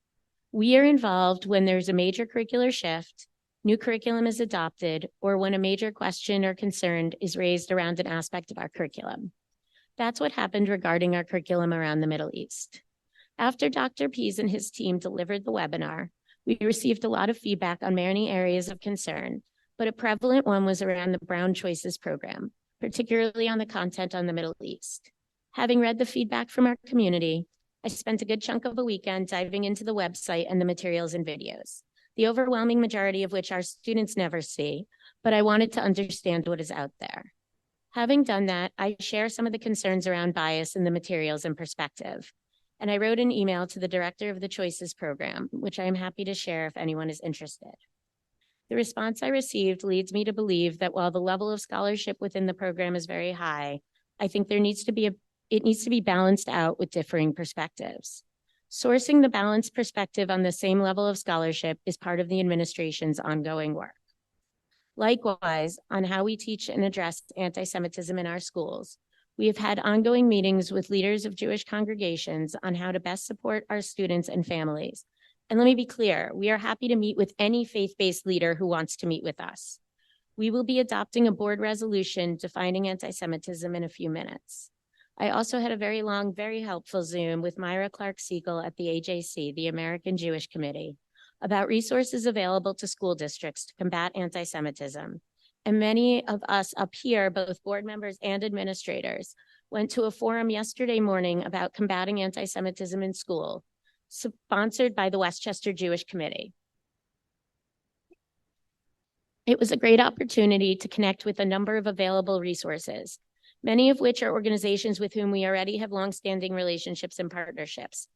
We are involved when there's a major curricular shift, new curriculum is adopted, or when a major question or concern is raised around an aspect of our curriculum. That's what happened regarding our curriculum around the Middle East. After Dr. Pease and his team delivered the webinar, we received a lot of feedback on many areas of concern, but a prevalent one was around the Brown Choices program, particularly on the content on the Middle East. Having read the feedback from our community, I spent a good chunk of a weekend diving into the website and the materials and videos, the overwhelming majority of which our students never see, but I wanted to understand what is out there. Having done that, I share some of the concerns around bias in the materials and perspective, and I wrote an email to the director of the Choices program, which I am happy to share if anyone is interested. The response I received leads me to believe that while the level of scholarship within the program is very high, I think it needs to be balanced out with differing perspectives. Sourcing the balanced perspective on the same level of scholarship is part of the administration's ongoing work. Likewise, on how we teach and address anti-Semitism in our schools, we have had ongoing meetings with leaders of Jewish congregations on how to best support our students and families. And let me be clear, we are happy to meet with any faith-based leader who wants to meet with us. We will be adopting a board resolution defining anti-Semitism in a few minutes. I also had a very long, very helpful Zoom with Myra Clark-Siegel at the AJC, the American Jewish Committee, about resources available to school districts to combat anti-Semitism. And many of us up here, both board members and administrators, went to a forum yesterday morning about combating anti-Semitism in school, sponsored by the Westchester Jewish Committee. It was a great opportunity to connect with a number of available resources, many of which are organizations with whom we already have longstanding relationships and partnerships.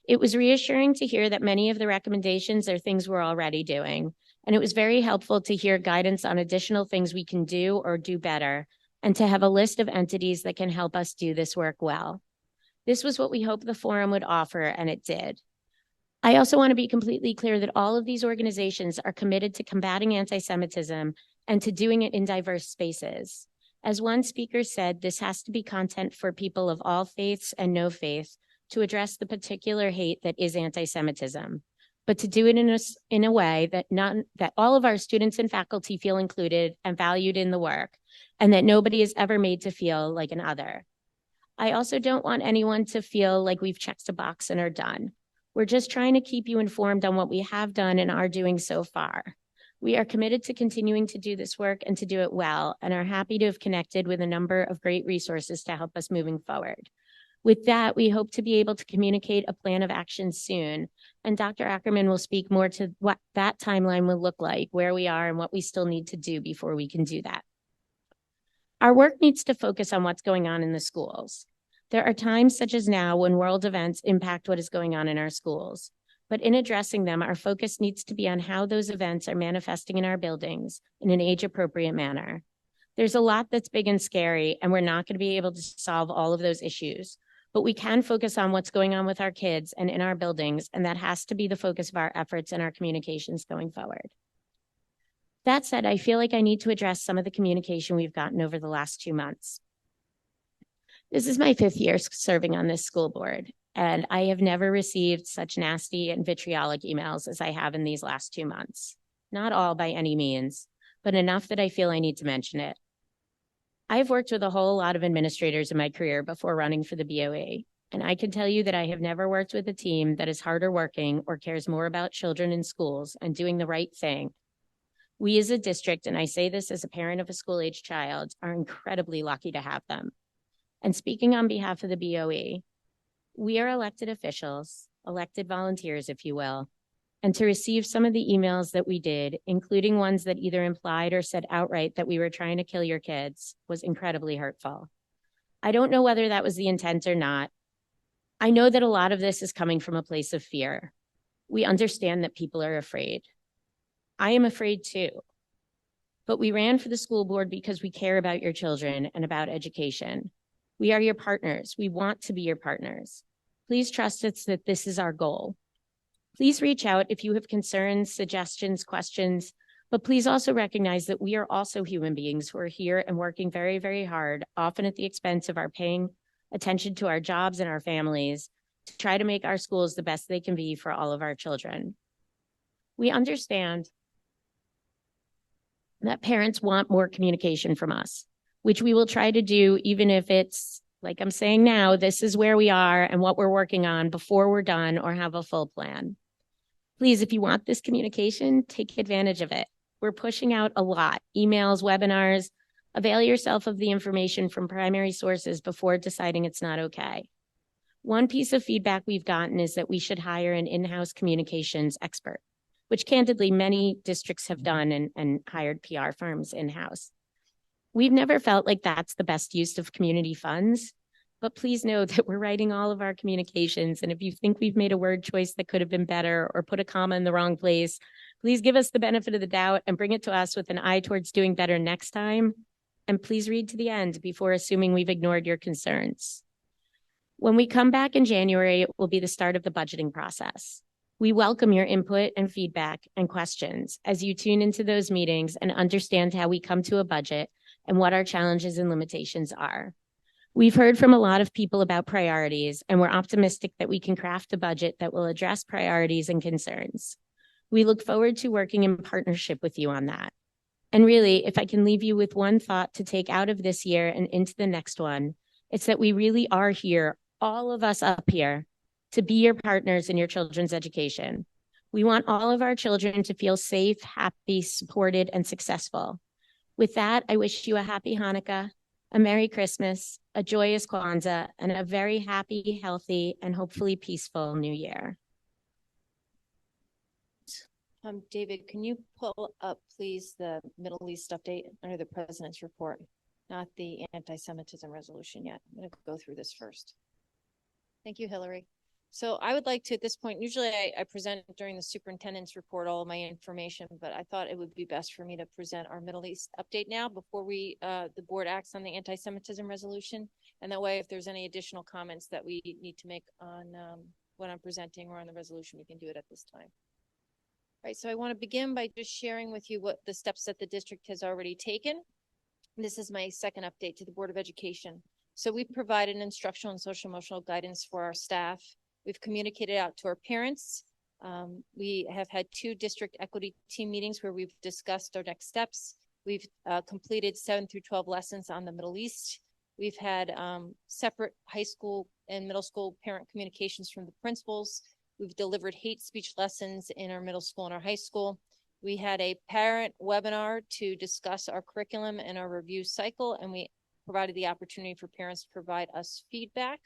It was reassuring to hear that many of the recommendations are things we're already doing, and it was very helpful to hear guidance on additional things we can do or do better, and to have a list of entities that can help us do this work well. This was what we hoped the forum would offer, and it did. I also want to be completely clear that all of these organizations are committed to combating anti-Semitism and to doing it in diverse spaces. As one speaker said, this has to be content for people of all faiths and no faith, to address the particular hate that is anti-Semitism, but to do it in a way that all of our students and faculty feel included and valued in the work, and that nobody is ever made to feel like an other. I also don't want anyone to feel like we've checked a box and are done. We're just trying to keep you informed on what we have done and are doing so far. We are committed to continuing to do this work and to do it well, and are happy to have connected with a number of great resources to help us moving forward. With that, we hope to be able to communicate a plan of action soon, and Dr. Ackerman will speak more to what that timeline will look like, where we are, and what we still need to do before we can do that. Our work needs to focus on what's going on in the schools. There are times such as now when world events impact what is going on in our schools. But in addressing them, our focus needs to be on how those events are manifesting in our buildings in an age-appropriate manner. There's a lot that's big and scary, and we're not going to be able to solve all of those issues. But we can focus on what's going on with our kids and in our buildings, and that has to be the focus of our efforts and our communications going forward. That said, I feel like I need to address some of the communication we've gotten over the last 2 months. This is my 5th year serving on this school board, and I have never received such nasty and vitriolic emails as I have in these last 2 months. Not all by any means, but enough that I feel I need to mention it. I've worked with a whole lot of administrators in my career before running for the BOE, and I can tell you that I have never worked with a team that is harder working or cares more about children in schools and doing the right thing. We as a district, and I say this as a parent of a school-age child, are incredibly lucky to have them. And speaking on behalf of the BOE, we are elected officials, elected volunteers, if you will, and to receive some of the emails that we did, including ones that either implied or said outright that we were trying to kill your kids, was incredibly hurtful. I don't know whether that was the intent or not. I know that a lot of this is coming from a place of fear. We understand that people are afraid. I am afraid too. But we ran for the school board because we care about your children and about education. We are your partners. We want to be your partners. Please trust us that this is our goal. Please reach out if you have concerns, suggestions, questions, but please also recognize that we are also human beings who are here and working very, very hard, often at the expense of our paying attention to our jobs and our families, to try to make our schools the best they can be for all of our children. We understand that parents want more communication from us, which we will try to do, even if it's, like I'm saying now, this is where we are and what we're working on before we're done or have a full plan. Please, if you want this communication, take advantage of it. We're pushing out a lot, emails, webinars. Avail yourself of the information from primary sources before deciding it's not okay. One piece of feedback we've gotten is that we should hire an in-house communications expert, which candidly many districts have done and hired PR firms in-house. We've never felt like that's the best use of community funds, but please know that we're writing all of our communications. And if you think we've made a word choice that could have been better or put a comma in the wrong place, please give us the benefit of the doubt and bring it to us with an eye towards doing better next time. And please read to the end before assuming we've ignored your concerns. When we come back in January, it will be the start of the budgeting process. We welcome your input and feedback and questions as you tune into those meetings and understand how we come to a budget and what our challenges and limitations are. We've heard from a lot of people about priorities, and we're optimistic that we can craft a budget that will address priorities and concerns. We look forward to working in partnership with you on that. And really, if I can leave you with one thought to take out of this year and into the next one, it's that we really are here, all of us up here, to be your partners in your children's education. We want all of our children to feel safe, happy, supported, and successful. With that, I wish you a happy Hanukkah, a Merry Christmas, a joyous Kwanzaa, and a very happy, healthy, and hopefully peaceful New Year. David, can you pull up, please, the Middle East update under the President's report, not the anti-Semitism resolution yet? I'm going to go through this first. Thank you, Hillary. So I would like to, at this point, usually I present during the superintendent's report all of my information, but I thought it would be best for me to present our Middle East update now before the board acts on the anti-Semitism resolution. And that way, if there's any additional comments that we need to make on what I'm presenting or on the resolution, we can do it at this time. All right, so I want to begin by just sharing with you what the steps that the district has already taken. This is my second update to the Board of Education. So we provided instructional and social emotional guidance for our staff. We've communicated out to our parents. We have had 2 district equity team meetings where we've discussed our next steps. We've completed 7 through 12 lessons on the Middle East. We've had separate high school and middle school parent communications from the principals. We've delivered hate speech lessons in our middle school and our high school. We had a parent webinar to discuss our curriculum and our review cycle, and we provided the opportunity for parents to provide us feedback.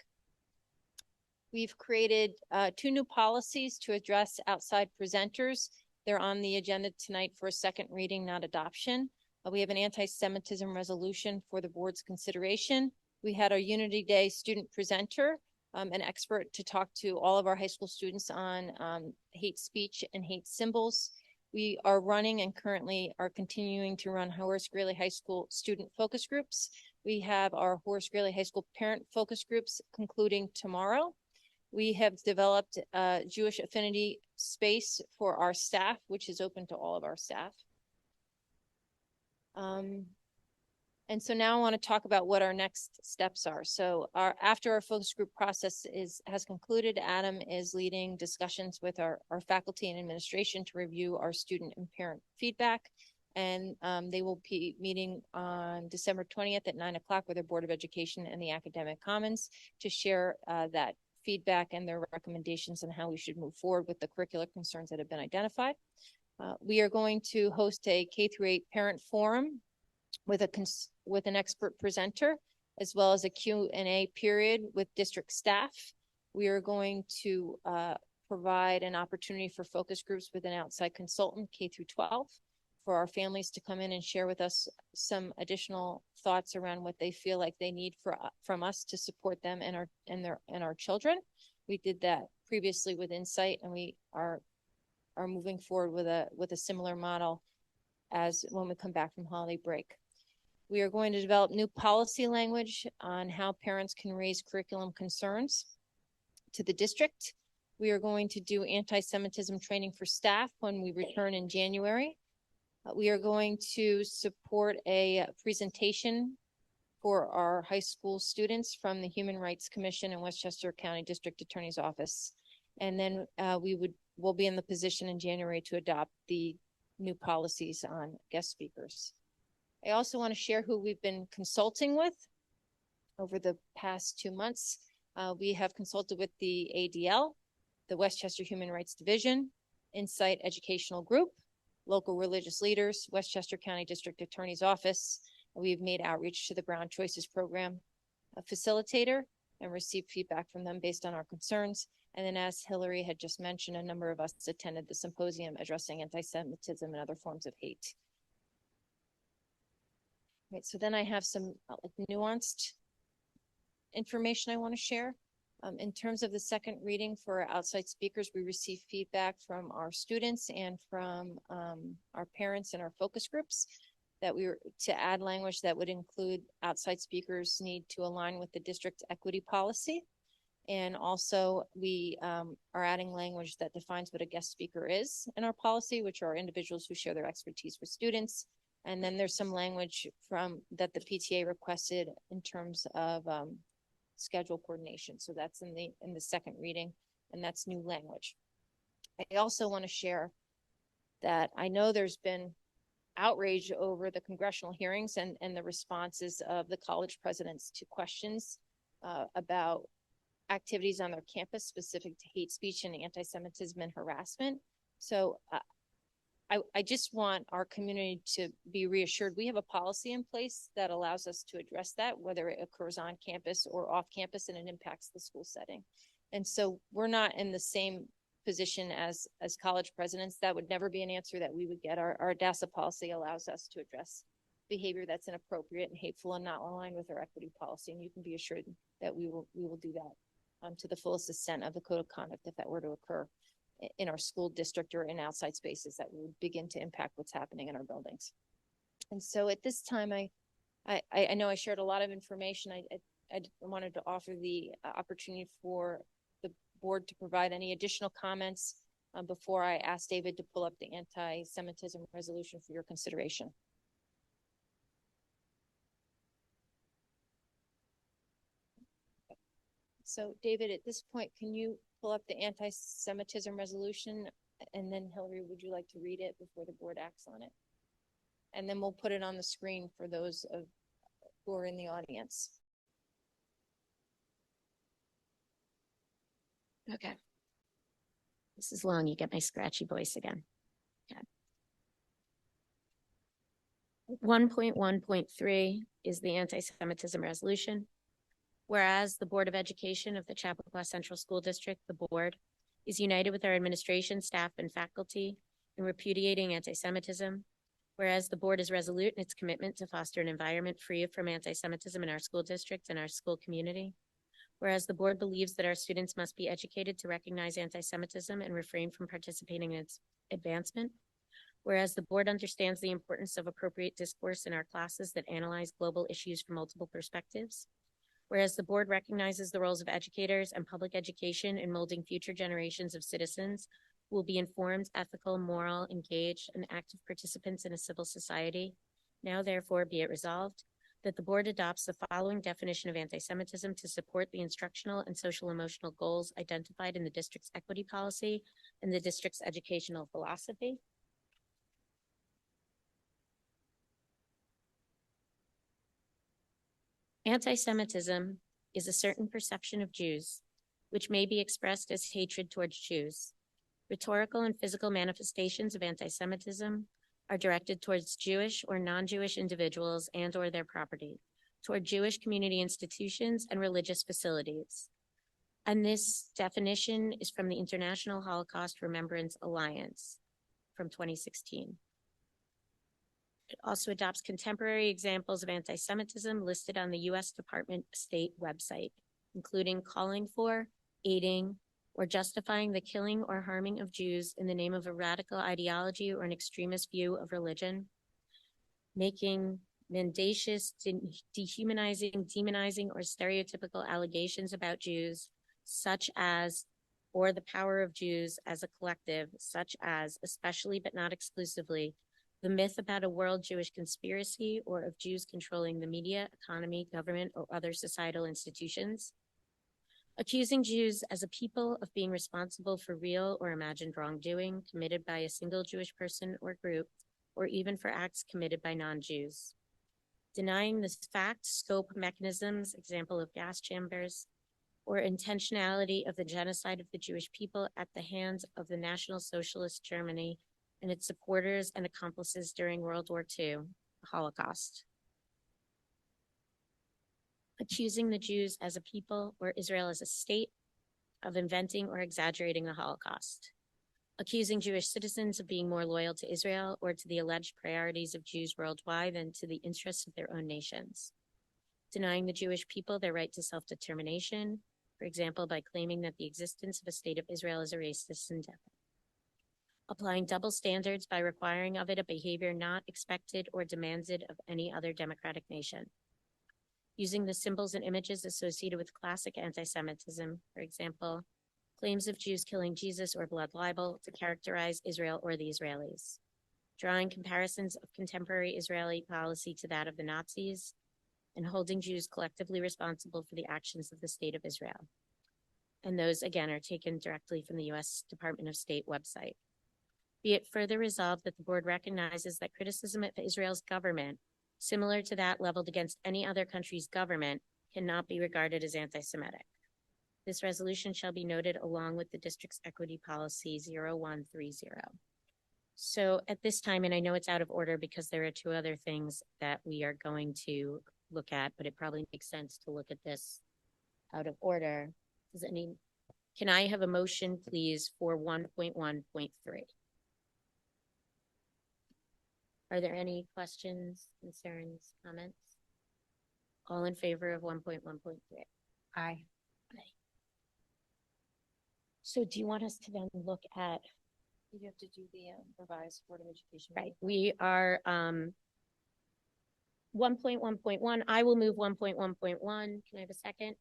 We've created 2 new policies to address outside presenters. They're on the agenda tonight for a second reading, not adoption. We have an anti-Semitism resolution for the board's consideration. We had our Unity Day student presenter, an expert to talk to all of our high school students on hate speech and hate symbols. We are running and currently are continuing to run Horace Greeley High School student focus groups. We have our Horace Greeley High School parent focus groups concluding tomorrow. We have developed a Jewish affinity space for our staff, which is open to all of our staff. And so now I want to talk about what our next steps are. So after our focus group process has concluded, Adam is leading discussions with our faculty and administration to review our student and parent feedback. And they will be meeting on December 20th at 9 o'clock with their Board of Education and the Academic Commons to share that feedback and their recommendations on how we should move forward with the curricular concerns that have been identified. We are going to host a K-8 parent forum with an expert presenter, as well as a Q&A period with district staff. We are going to provide an opportunity for focus groups with an outside consultant, K-12, for our families to come in and share with us some additional thoughts around what they feel like they need from us to support them and our children. We did that previously with Insight, and we are moving forward with a similar model as when we come back from holiday break. We are going to develop new policy language on how parents can raise curriculum concerns to the district. We are going to do anti-Semitism training for staff when we return in January. We are going to support a presentation for our high school students from the Human Rights Commission and Westchester County District Attorney's Office. And then we'll be in the position in January to adopt the new policies on guest speakers. I also want to share who we've been consulting with over the past 2 months. We have consulted with the ADL, the Westchester Human Rights Division, Insight Educational Group, local religious leaders, Westchester County District Attorney's Office. We've made outreach to the Brown Choices Program facilitator and received feedback from them based on our concerns. And then, as Hillary had just mentioned, a number of us attended the symposium addressing anti-Semitism and other forms of hate. Right, so then I have some nuanced information I want to share. In terms of the second reading for outside speakers, we received feedback from our students and from our parents and our focus groups that we were to add language that would include outside speakers need to align with the district equity policy. And also we are adding language that defines what a guest speaker is in our policy, which are individuals who share their expertise with students. And then there's some language that the PTA requested in terms of schedule coordination. So that's in the second reading, and that's new language. I also want to share that I know there's been outrage over the congressional hearings and the responses of the college presidents to questions about activities on their campus specific to hate speech and anti-Semitism and harassment. So I just want our community to be reassured. We have a policy in place that allows us to address that, whether it occurs on campus or off campus, and it impacts the school setting. And so we're not in the same position as college presidents. That would never be an answer that we would get. Our DASA policy allows us to address behavior that's inappropriate and hateful and not aligned with our equity policy. And you can be assured that we will do that to the fullest extent of the code of conduct if that were to occur in our school district or in outside spaces that would begin to impact what's happening in our buildings. And so at this time, I know I shared a lot of information. I wanted to offer the opportunity for the board to provide any additional comments before I ask David to pull up the anti-Semitism resolution for your consideration. So David, at this point, can you pull up the anti-Semitism resolution? And then Hillary, would you like to read it before the board acts on it? And then we'll put it on the screen for those of who are in the audience. Okay. This is long. You get my scratchy voice again. Okay. 1.1.3 is the anti-Semitism resolution. Whereas the Board of Education of the Chappaqua Central School District, the board, is united with our administration, staff, and faculty in repudiating anti-Semitism. Whereas the board is resolute in its commitment to foster an environment free from anti-Semitism in our school district and our school community. Whereas the board believes that our students must be educated to recognize anti-Semitism and refrain from participating in its advancement. Whereas the board understands the importance of appropriate discourse in our classes that analyze global issues from multiple perspectives. Whereas the board recognizes the roles of educators and public education in molding future generations of citizens who will be informed, ethical, moral, engaged, and active participants in a civil society. Now, therefore, be it resolved that the board adopts the following definition of anti-Semitism to support the instructional and social emotional goals identified in the district's equity policy and the district's educational philosophy. Anti-Semitism is a certain perception of Jews, which may be expressed as hatred towards Jews. Rhetorical and physical manifestations of anti-Semitism are directed towards Jewish or non-Jewish individuals and or their property, toward Jewish community institutions and religious facilities. And this definition is from the International Holocaust Remembrance Alliance from 2016. It also adopts contemporary examples of anti-Semitism listed on the U.S. Department of State website, including calling for, aiding, or justifying the killing or harming of Jews in the name of a radical ideology or an extremist view of religion, making mendacious, dehumanizing, demonizing, or stereotypical allegations about Jews, such as, or the power of Jews as a collective, such as, especially but not exclusively, the myth about a world Jewish conspiracy or of Jews controlling the media, economy, government, or other societal institutions. Accusing Jews as a people of being responsible for real or imagined wrongdoing committed by a single Jewish person or group, or even for acts committed by non-Jews. Denying the fact, scope, mechanisms, example of gas chambers, or intentionality of the genocide of the Jewish people at the hands of the National Socialist Germany and its supporters and accomplices during World War II, the Holocaust. Accusing the Jews as a people or Israel as a state of inventing or exaggerating the Holocaust. Accusing Jewish citizens of being more loyal to Israel or to the alleged priorities of Jews worldwide than to the interests of their own nations. Denying the Jewish people their right to self-determination, for example, by claiming that the existence of a state of Israel is a racist endeavor. Applying double standards by requiring of it a behavior not expected or demanded of any other democratic nation. Using the symbols and images associated with classic anti-Semitism, for example, claims of Jews killing Jesus or blood libel to characterize Israel or the Israelis. Drawing comparisons of contemporary Israeli policy to that of the Nazis, and holding Jews collectively responsible for the actions of the State of Israel. And those, again, are taken directly from the U.S. Department of State website. Be it further resolved that the board recognizes that criticism of Israel's government, similar to that leveled against any other country's government, cannot be regarded as anti-Semitic. This resolution shall be noted along with the district's equity policy 0130. So at this time, and I know it's out of order because there are two other things that we are going to look at, but it probably makes sense to look at this out of order. Can I have a motion, please, for 1.1.3? Are there any questions, concerns, comments? All in favor of 1.1.3? Aye. So do you want us to then look at? You have to do the revised Board of Education. Right. We are 1.1.1. I will move 1.1.1. Can I have a second?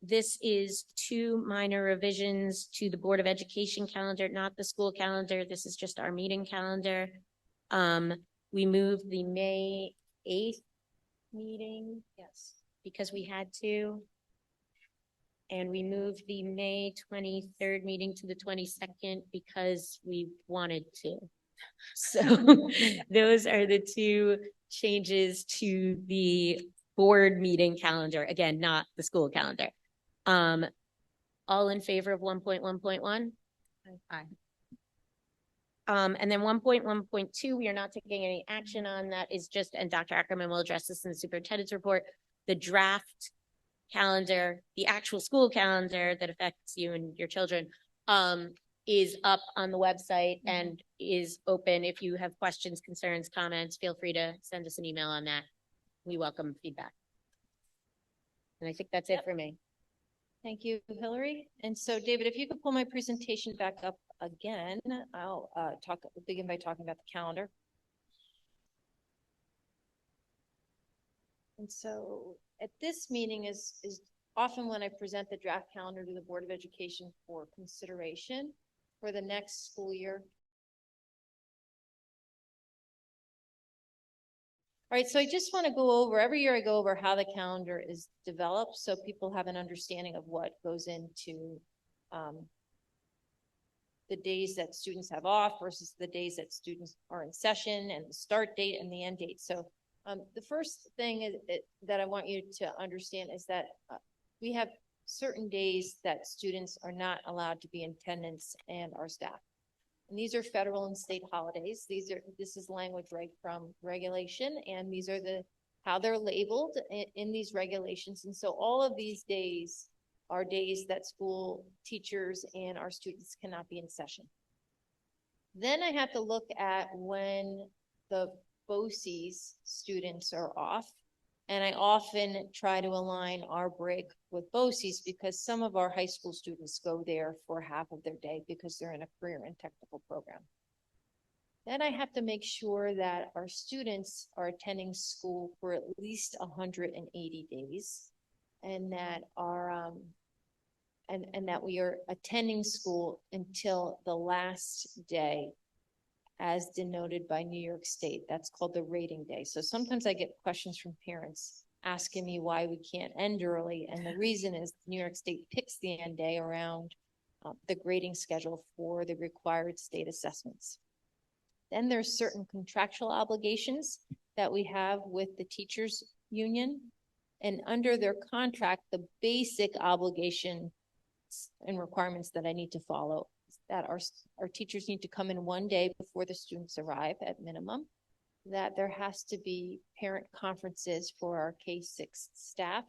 This is two minor revisions to the Board of Education calendar, not the school calendar. This is just our meeting calendar. We moved the May 8th meeting. Yes. because we had to. And we moved the May 23rd meeting to the 22nd because we wanted to. So those are the two changes to the board meeting calendar. Again, not the school calendar. All in favor of 1.1.1? Aye. And then 1.1.2, we are not taking any action on. That is just, and Dr. Ackerman will address this in the superintendent's report, the draft calendar, the actual school calendar that affects you and your children, is up on the website and is open. If you have questions, concerns, comments, feel free to send us an email on that. We welcome feedback. And I think that's it for me. Thank you, Hillary. And so, David, if you could pull my presentation back up again, I'll begin by talking about the calendar. And so at this meeting is often when I present the draft calendar to the Board of Education for consideration for the next school year. All right, so I just want to go over, every year I go over how the calendar is developed so people have an understanding of what goes into the days that students have off versus the days that students are in session, and the start date and the end date. So the first thing that I want you to understand is that we have certain days that students are not allowed to be in attendance and our staff. And these are federal and state holidays. This is language right from regulation, and these are how they're labeled in these regulations. And so all of these days are days that school teachers and our students cannot be in session. Then I have to look at when the BOCES students are off. And I often try to align our break with BOCES because some of our high school students go there for half of their day because they're in a career and technical program. Then I have to make sure that our students are attending school for at least 180 days, and that our and that we are attending school until the last day as denoted by New York State. That's called the rating day. So sometimes I get questions from parents asking me why we can't end early. And the reason is New York State picks the end day around the grading schedule for the required state assessments. Then there's certain contractual obligations that we have with the teachers union. And under their contract, the basic obligation and requirements that I need to follow that our teachers need to come in one day before the students arrive at minimum, that there has to be parent conferences for our K-6 staff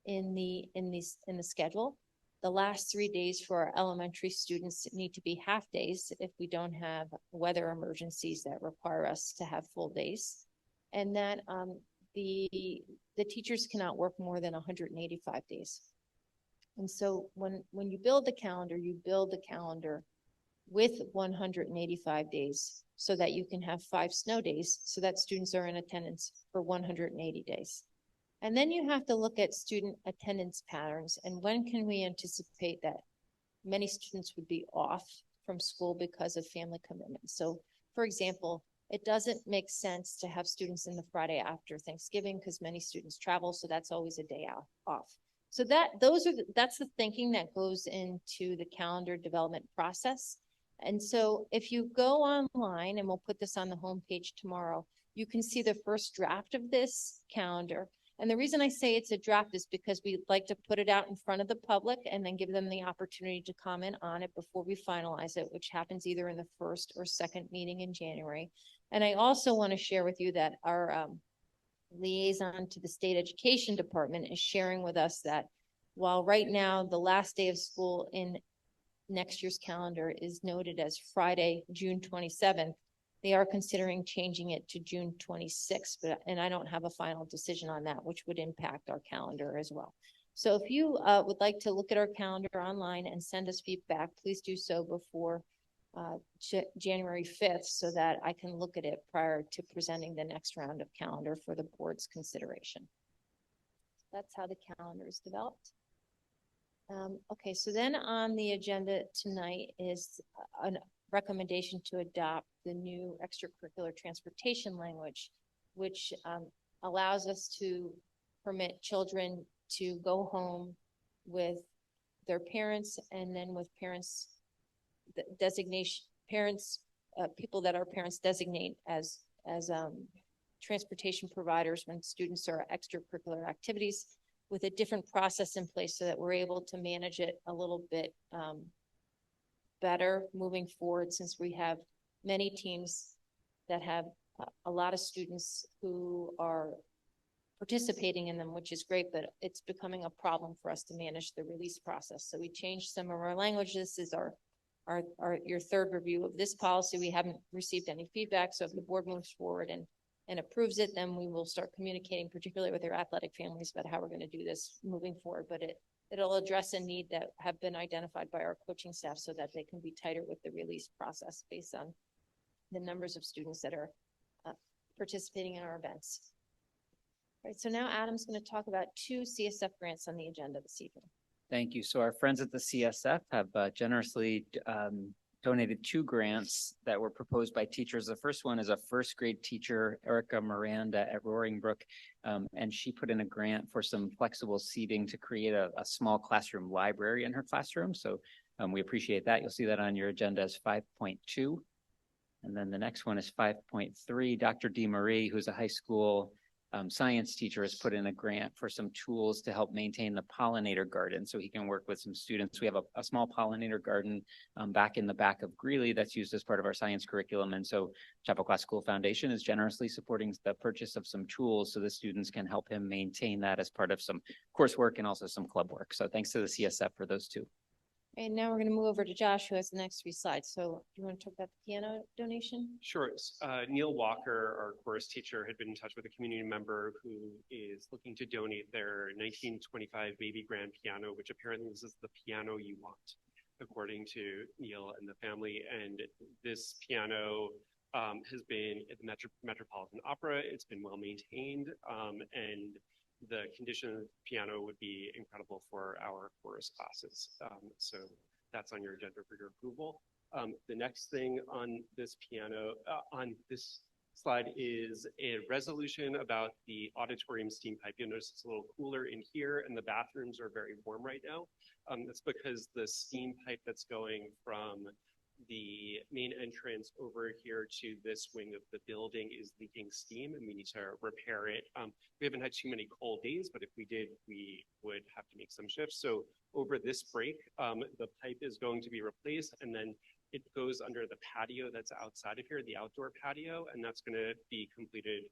in the schedule. The last 3 days for our elementary students need to be half days if we don't have weather emergencies that require us to have full days. And that the teachers cannot work more than 185 days. And so when you build the calendar, you build the calendar with 185 days so that you can have 5 snow days so that students are in attendance for 180 days. And then you have to look at student attendance patterns and when can we anticipate that many students would be off from school because of family commitments. So for example, it doesn't make sense to have students in the Friday after Thanksgiving because many students travel, so that's always a day off. So that's the thinking that goes into the calendar development process. And so if you go online, and we'll put this on the homepage tomorrow, you can see the first draft of this calendar. And the reason I say it's a draft is because we like to put it out in front of the public and then give them the opportunity to comment on it before we finalize it, which happens either in the first or second meeting in January. And I also want to share with you that our liaison to the state education department is sharing with us that while right now the last day of school in next year's calendar is noted as Friday, June 27th, they are considering changing it to June 26th, and I don't have a final decision on that, which would impact our calendar as well. So if you would like to look at our calendar online and send us feedback, please do so before January 5th so that I can look at it prior to presenting the next round of calendar for the board's consideration. That's how the calendar is developed. Okay, so then on the agenda tonight is a recommendation to adopt the new extracurricular transportation language, which allows us to permit children to go home with their parents and then with parents designation, parents, people that our parents designate as transportation providers when students are extracurricular activities, with a different process in place so that we're able to manage it a little bit better moving forward, since we have many teams that have a lot of students who are participating in them, which is great, but it's becoming a problem for us to manage the release process. So we changed some of our language. This is your third review of this policy. We haven't received any feedback. So if the board moves forward and approves it, then we will start communicating, particularly with their athletic families, about how we're going to do this moving forward. But it'll address a need that have been identified by our coaching staff so that they can be tighter with the release process based on the numbers of students that are participating in our events. All right, so now Adam's going to talk about 2 CSF grants on the agenda this evening. Thank you. So our friends at the CSF have generously donated 2 grants that were proposed by teachers. The first one is a first grade teacher, Erica Miranda at Roaring Brook, and she put in a grant for some flexible seating to create a small classroom library in her classroom. So we appreciate that. You'll see that on your agenda as 5.2. And then the next one is 5.3. Dr. DeMarie, who's a high school science teacher, has put in a grant for some tools to help maintain the pollinator garden so he can work with some students. We have a small pollinator garden back in the back of Greeley that's used as part of our science curriculum. And so Chappaqua School Foundation is generously supporting the purchase of some tools so the students can help him maintain that as part of some coursework and also some club work. So thanks to the CSF for those 2. And now we're going to move over to Josh, who has the next 3 slides. So do you want to talk about the piano donation? Sure. Neil Walker, our chorus teacher, had been in touch with a community member who is looking to donate their 1925 baby grand piano, which apparently this is the piano you want, according to Neil and the family. And this piano has been at the Metropolitan Opera. It's been well maintained, and the condition of the piano would be incredible for our chorus classes. So that's on your agenda for your approval. The next thing on this piano, on this slide, is a resolution about the auditorium steam pipe. You'll notice it's a little cooler in here and the bathrooms are very warm right now. That's because the steam pipe that's going from the main entrance over here to this wing of the building is leaking steam and we need to repair it. We haven't had too many cold days, but if we did, we would have to make some shifts. So over this break, the pipe is going to be replaced, and then it goes under the patio that's outside of here, the outdoor patio, and that's going to be completed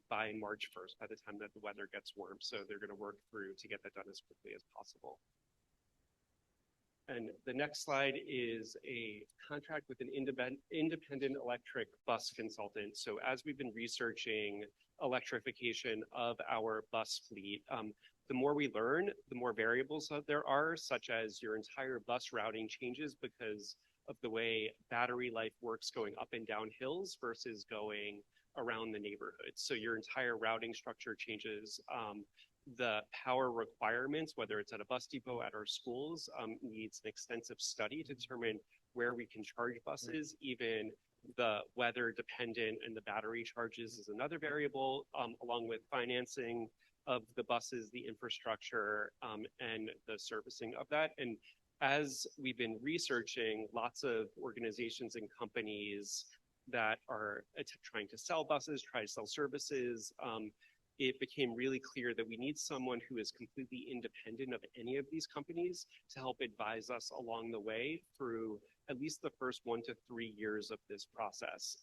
by March 1st, by the time that the weather gets warm. So they're going to work through to get that done as quickly as possible. And the next slide is a contract with an independent electric bus consultant. So as we've been researching electrification of our bus fleet, the more we learn, the more variables that there are, such as your entire bus routing changes because of the way battery life works going up and down hills versus going around the neighborhood. So your entire routing structure changes. The power requirements, whether it's at a bus depot, at our schools, needs an extensive study to determine where we can charge buses. Even the weather dependent and the battery charges is another variable, along with financing of the buses, the infrastructure, and the servicing of that. And as we've been researching, lots of organizations and companies that are trying to sell buses, try to sell services, it became really clear that we need someone who is completely independent of any of these companies to help advise us along the way through at least the first 1 to 3 years of this process.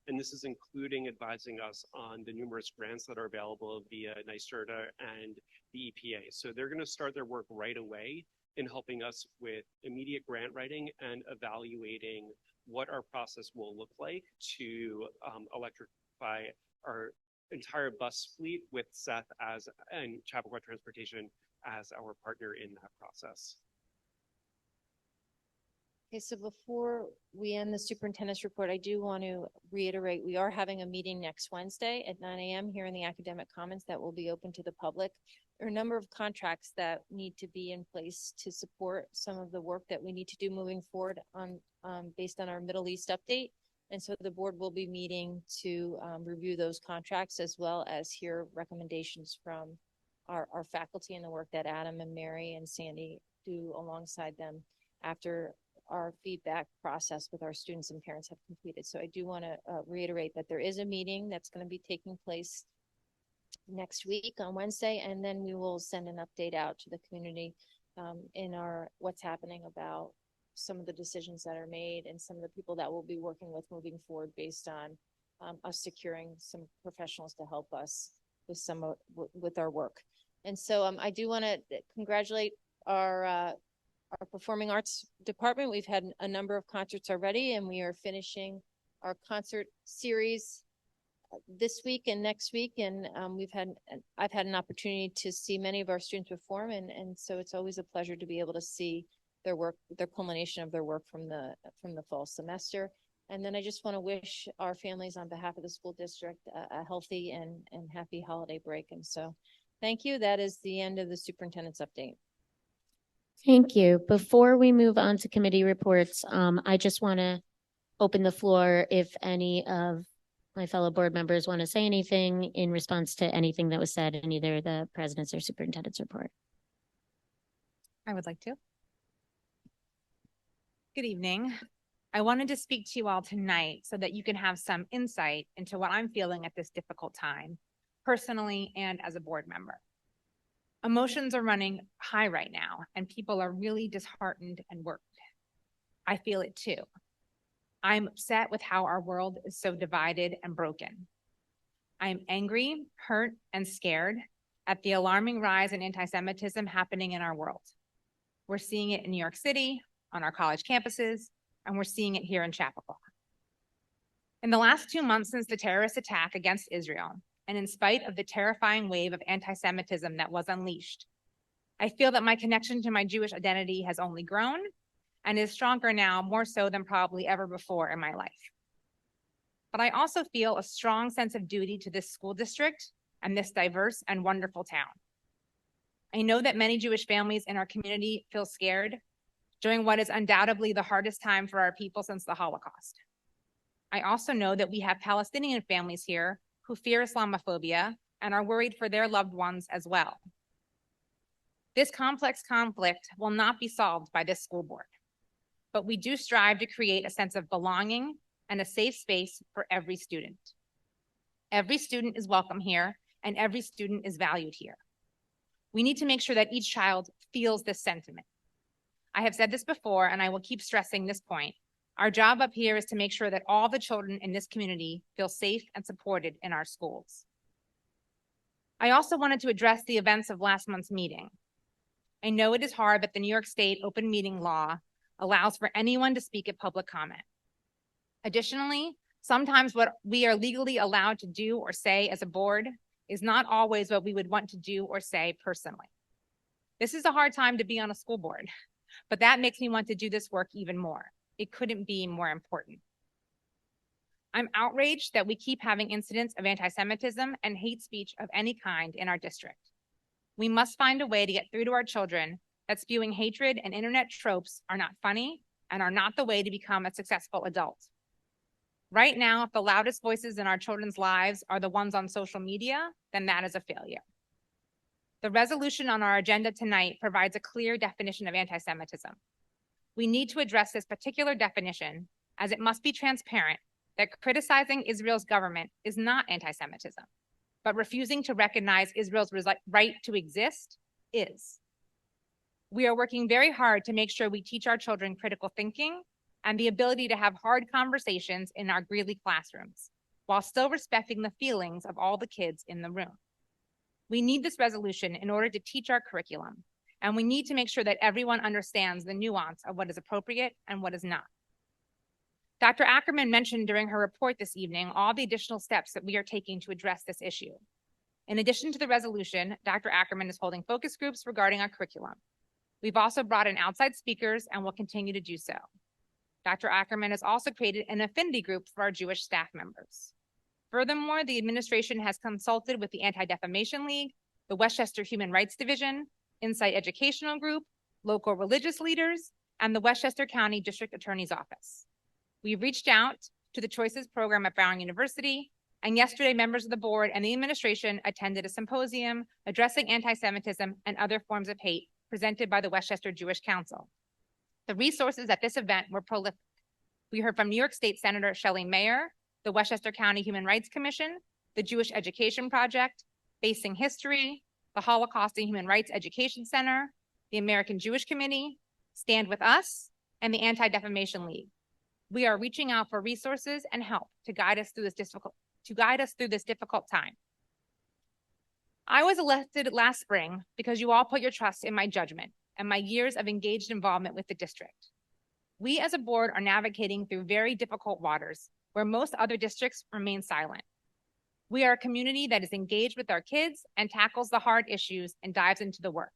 And this is including advising us on the numerous grants that are available via NYSERDA and the EPA. So they're going to start their work right away in helping us with immediate grant writing and evaluating what our process will look like to electrify our entire bus fleet with Seth and Chappaqua Transportation as our partner in that process. Okay, so before we end the superintendent's report, I do want to reiterate, we are having a meeting next Wednesday at 9 a.m. here in the Academic Commons that will be open to the public. There are a number of contracts that need to be in place to support some of the work that we need to do moving forward on based on our Middle East update. And so the board will be meeting to review those contracts as well as hear recommendations from our faculty and the work that Adam and Mary and Sandy do alongside them after our feedback process with our students and parents have completed. So I do want to reiterate that there is a meeting that's going to be taking place next week on Wednesday, and then we will send an update out to the community in our what's happening about some of the decisions that are made and some of the people that we'll be working with moving forward based on us securing some professionals to help us with with our work. And so I do want to congratulate our performing arts department. We've had a number of concerts already, and we are finishing our concert series this week and next week. And I've had an opportunity to see many of our students perform, and so it's always a pleasure to be able to see their work, their culmination of their work from the fall semester. And then I just want to wish our families on behalf of the school district a healthy and happy holiday break. And so thank you. That is the end of the superintendent's update. Thank you. Before we move on to committee reports, I just want to open the floor if any of my fellow board members want to say anything in response to anything that was said in either the president's or superintendent's report. I would like to. Good evening. I wanted to speak to you all tonight so that you can have some insight into what I'm feeling at this difficult time, personally and as a board member. Emotions are running high right now, and people are really disheartened and worried. I feel it too. I'm upset with how our world is so divided and broken. I'm angry, hurt, and scared at the alarming rise in anti-Semitism happening in our world. We're seeing it in New York City, on our college campuses, and we're seeing it here in Chappaqua. In the last 2 months since the terrorist attack against Israel, and in spite of the terrifying wave of anti-Semitism that was unleashed, I feel that my connection to my Jewish identity has only grown and is stronger now, more so than probably ever before in my life. But I also feel a strong sense of duty to this school district and this diverse and wonderful town. I know that many Jewish families in our community feel scared during what is undoubtedly the hardest time for our people since the Holocaust. I also know that we have Palestinian families here who fear Islamophobia and are worried for their loved ones as well. This complex conflict will not be solved by this school board, but we do strive to create a sense of belonging and a safe space for every student. Every student is welcome here, and every student is valued here. We need to make sure that each child feels this sentiment. I have said this before, and I will keep stressing this point. Our job up here is to make sure that all the children in this community feel safe and supported in our schools. I also wanted to address the events of last month's meeting. I know it is hard, but the New York State open meeting law allows for anyone to speak at public comment. Additionally, sometimes what we are legally allowed to do or say as a board is not always what we would want to do or say personally. This is a hard time to be on a school board, but that makes me want to do this work even more. It couldn't be more important. I'm outraged that we keep having incidents of anti-Semitism and hate speech of any kind in our district. We must find a way to get through to our children that spewing hatred and internet tropes are not funny and are not the way to become a successful adult. Right now, if the loudest voices in our children's lives are the ones on social media, then that is a failure. The resolution on our agenda tonight provides a clear definition of anti-Semitism. We need to address this particular definition, as it must be transparent that criticizing Israel's government is not anti-Semitism, but refusing to recognize Israel's right to exist is. We are working very hard to make sure we teach our children critical thinking and the ability to have hard conversations in our Greeley classrooms, while still respecting the feelings of all the kids in the room. We need this resolution in order to teach our curriculum, and we need to make sure that everyone understands the nuance of what is appropriate and what is not. Dr. Ackerman mentioned during her report this evening all the additional steps that we are taking to address this issue. In addition to the resolution, Dr. Ackerman is holding focus groups regarding our curriculum. We've also brought in outside speakers and will continue to do so. Dr. Ackerman has also created an affinity group for our Jewish staff members. Furthermore, the administration has consulted with the Anti-Defamation League, the Westchester Human Rights Division, Insight Educational Group, local religious leaders, and the Westchester County District Attorney's Office. We've reached out to the Choices program at Brown University And yesterday, members of the board and the administration attended a symposium addressing anti-Semitism and other forms of hate presented by the Westchester Jewish Council. The resources at this event were prolific. We heard from New York State Senator Shelley Mayer, the Westchester County Human Rights Commission, the Jewish Education Project, Facing History, the Holocaust and Human Rights Education Center, the American Jewish Committee, Stand With Us, and the Anti-Defamation League. We are reaching out for resources and help to guide us through this difficult time. I was elected last spring because you all put your trust in my judgment and my years of engaged involvement with the district. We as a board are navigating through very difficult waters where most other districts remain silent. We are a community that is engaged with our kids and tackles the hard issues and dives into the work.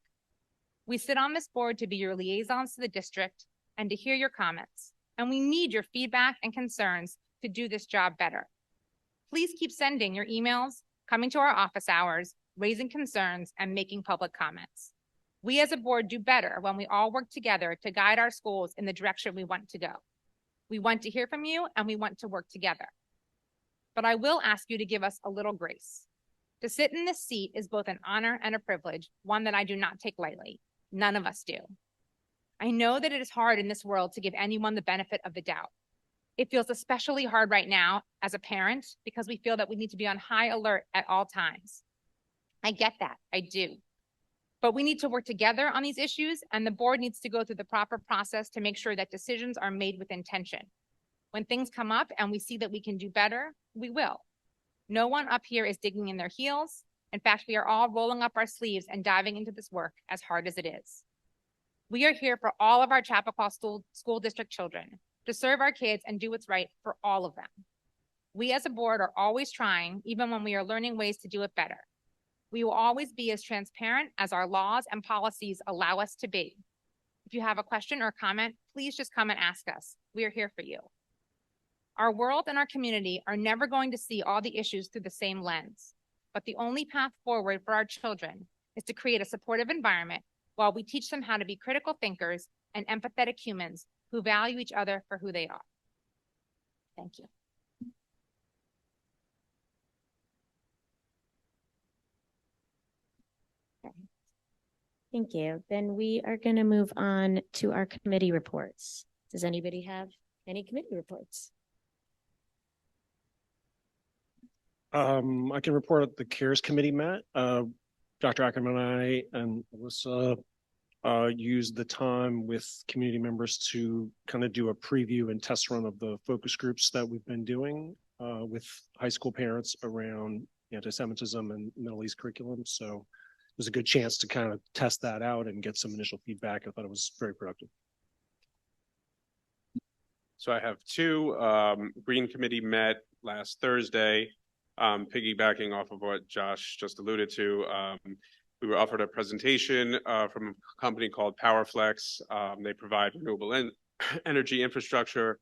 We sit on this board to be your liaisons to the district and to hear your comments, and we need your feedback and concerns to do this job better. Please keep sending your emails, coming to our office hours, raising concerns, and making public comments. We as a board do better when we all work together to guide our schools in the direction we want to go. We want to hear from you and we want to work together. But I will ask you to give us a little grace. To sit in this seat is both an honor and a privilege, one that I do not take lightly. None of us do. I know that it is hard in this world to give anyone the benefit of the doubt. It feels especially hard right now as a parent because we feel that we need to be on high alert at all times. I get that, I do. But we need to work together on these issues, and the board needs to go through the proper process to make sure that decisions are made with intention. When things come up and we see that we can do better, we will. No one up here is digging in their heels. In fact, we are all rolling up our sleeves and diving into this work as hard as it is. We are here for all of our Chappaqua School District children, to serve our kids and do what's right for all of them. We as a board are always trying, even when we are learning ways to do it better. We will always be as transparent as our laws and policies allow us to be. If you have a question or comment, please just come and ask us. We are here for you. Our world and our community are never going to see all the issues through the same lens, but the only path forward for our children is to create a supportive environment while we teach them how to be critical thinkers and empathetic humans who value each other for who they are. Thank you. Thank you. Then we are going to move on to our committee reports. Does anybody have any committee reports? I can report that the CARES committee met. Dr. Ackerman and I and Alyssa used the time with community members to kind of do a preview and test run of the focus groups that we've been doing with high school parents around anti-Semitism and Middle East curriculum. So it was a good chance to kind of test that out and get some initial feedback. I thought it was very productive. So I have two. Green Committee met last Thursday, piggybacking off of what Josh just alluded to. We were offered a presentation from a company called PowerFlex. They provide renewable energy infrastructure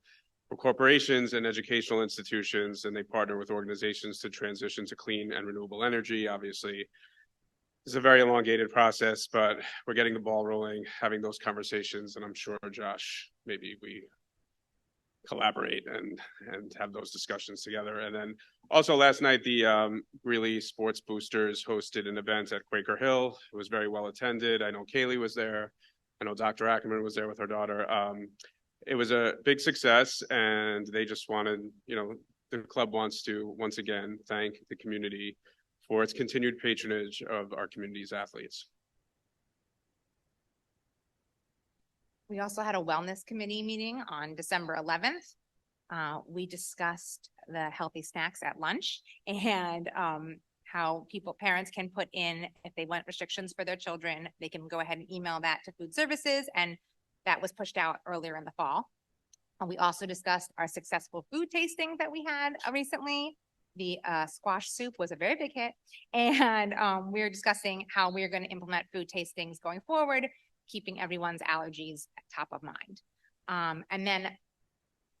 for corporations and educational institutions, and they partner with organizations to transition to clean and renewable energy. Obviously, it's a very elongated process, but we're getting the ball rolling, having those conversations, and I'm sure, Josh, maybe we collaborate and have those discussions together. And then also last night, the Greeley Sports Boosters hosted an event at Quaker Hill. It was very well attended. I know Kaylee was there. I know Dr. Ackerman was there with her daughter. It was a big success, and they just wanted, the club wants to once again thank the community for its continued patronage of our community's athletes. We also had a wellness committee meeting on December 11th. We discussed the healthy snacks at lunch and how parents can put in, if they want restrictions for their children, they can go ahead and email that to food services, and that was pushed out earlier in the fall. We also discussed our successful food tasting that we had recently. The squash soup was a very big hit, and we're discussing how we're going to implement food tastings going forward, keeping everyone's allergies at top of mind. And then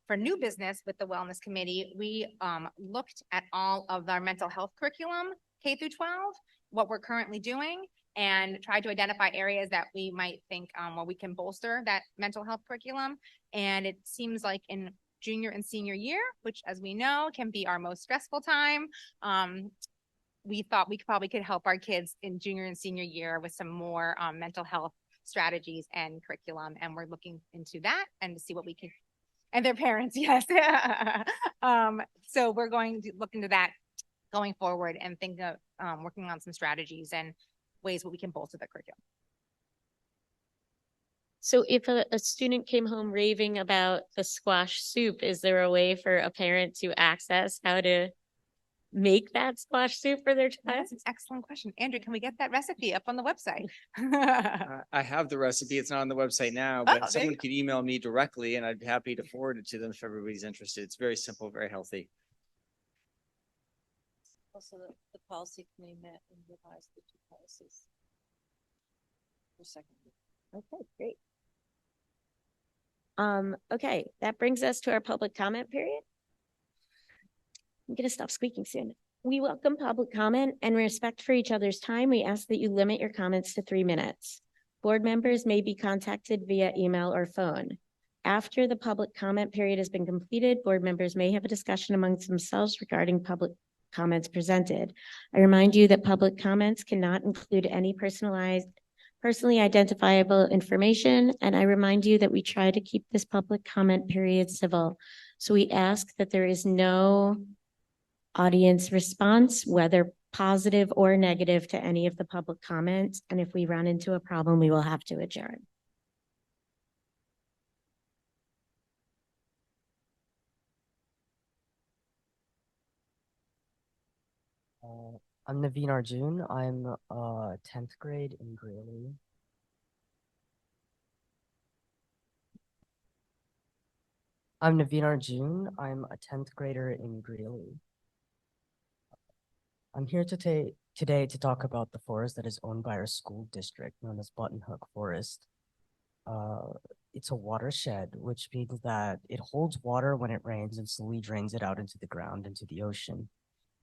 for new business with the Wellness Committee, we looked at all of our mental health curriculum, K through 12, what we're currently doing, and tried to identify areas that we might think where we can bolster that mental health curriculum. And it seems like in junior and senior year, which as we know can be our most stressful time. We thought we probably could help our kids in junior and senior year with some more mental health strategies and curriculum. And we're looking into that and to see what we can, and their parents, yes. So we're going to look into that going forward and think of working on some strategies and ways where we can bolster the curriculum. So if a student came home raving about the squash soup, is there a way for a parent to access how to make that squash soup for their child? That's an excellent question. Andrew, can we get that recipe up on the website? I have the recipe. It's not on the website now, but someone could email me directly and I'd be happy to forward it to them if everybody's interested. It's very simple, very healthy. Also, the policy committee met and revised the two policies. Okay, great. Okay, that brings us to our public comment period. I'm gonna stop squeaking soon. We welcome public comment and respect for each other's time. We ask that you limit your comments to 3 minutes. Board members may be contacted via email or phone. After the public comment period has been completed, board members may have a discussion amongst themselves regarding public comments presented. I remind you that public comments cannot include any personally identifiable information, and I remind you that we try to keep this public comment period civil. So we ask that there is no audience response, whether positive or negative, to any of the public comments. And if we run into a problem, we will have to adjourn. I'm Naveen Arjun. I'm 10th grade in Greeley. I'm Naveen Arjun. I'm a 10th grader in Greeley. I'm here today to talk about the forest that is owned by our school district, known as Button Hook Forest. It's a watershed, which means that it holds water when it rains and slowly drains it out into the ground, into the ocean.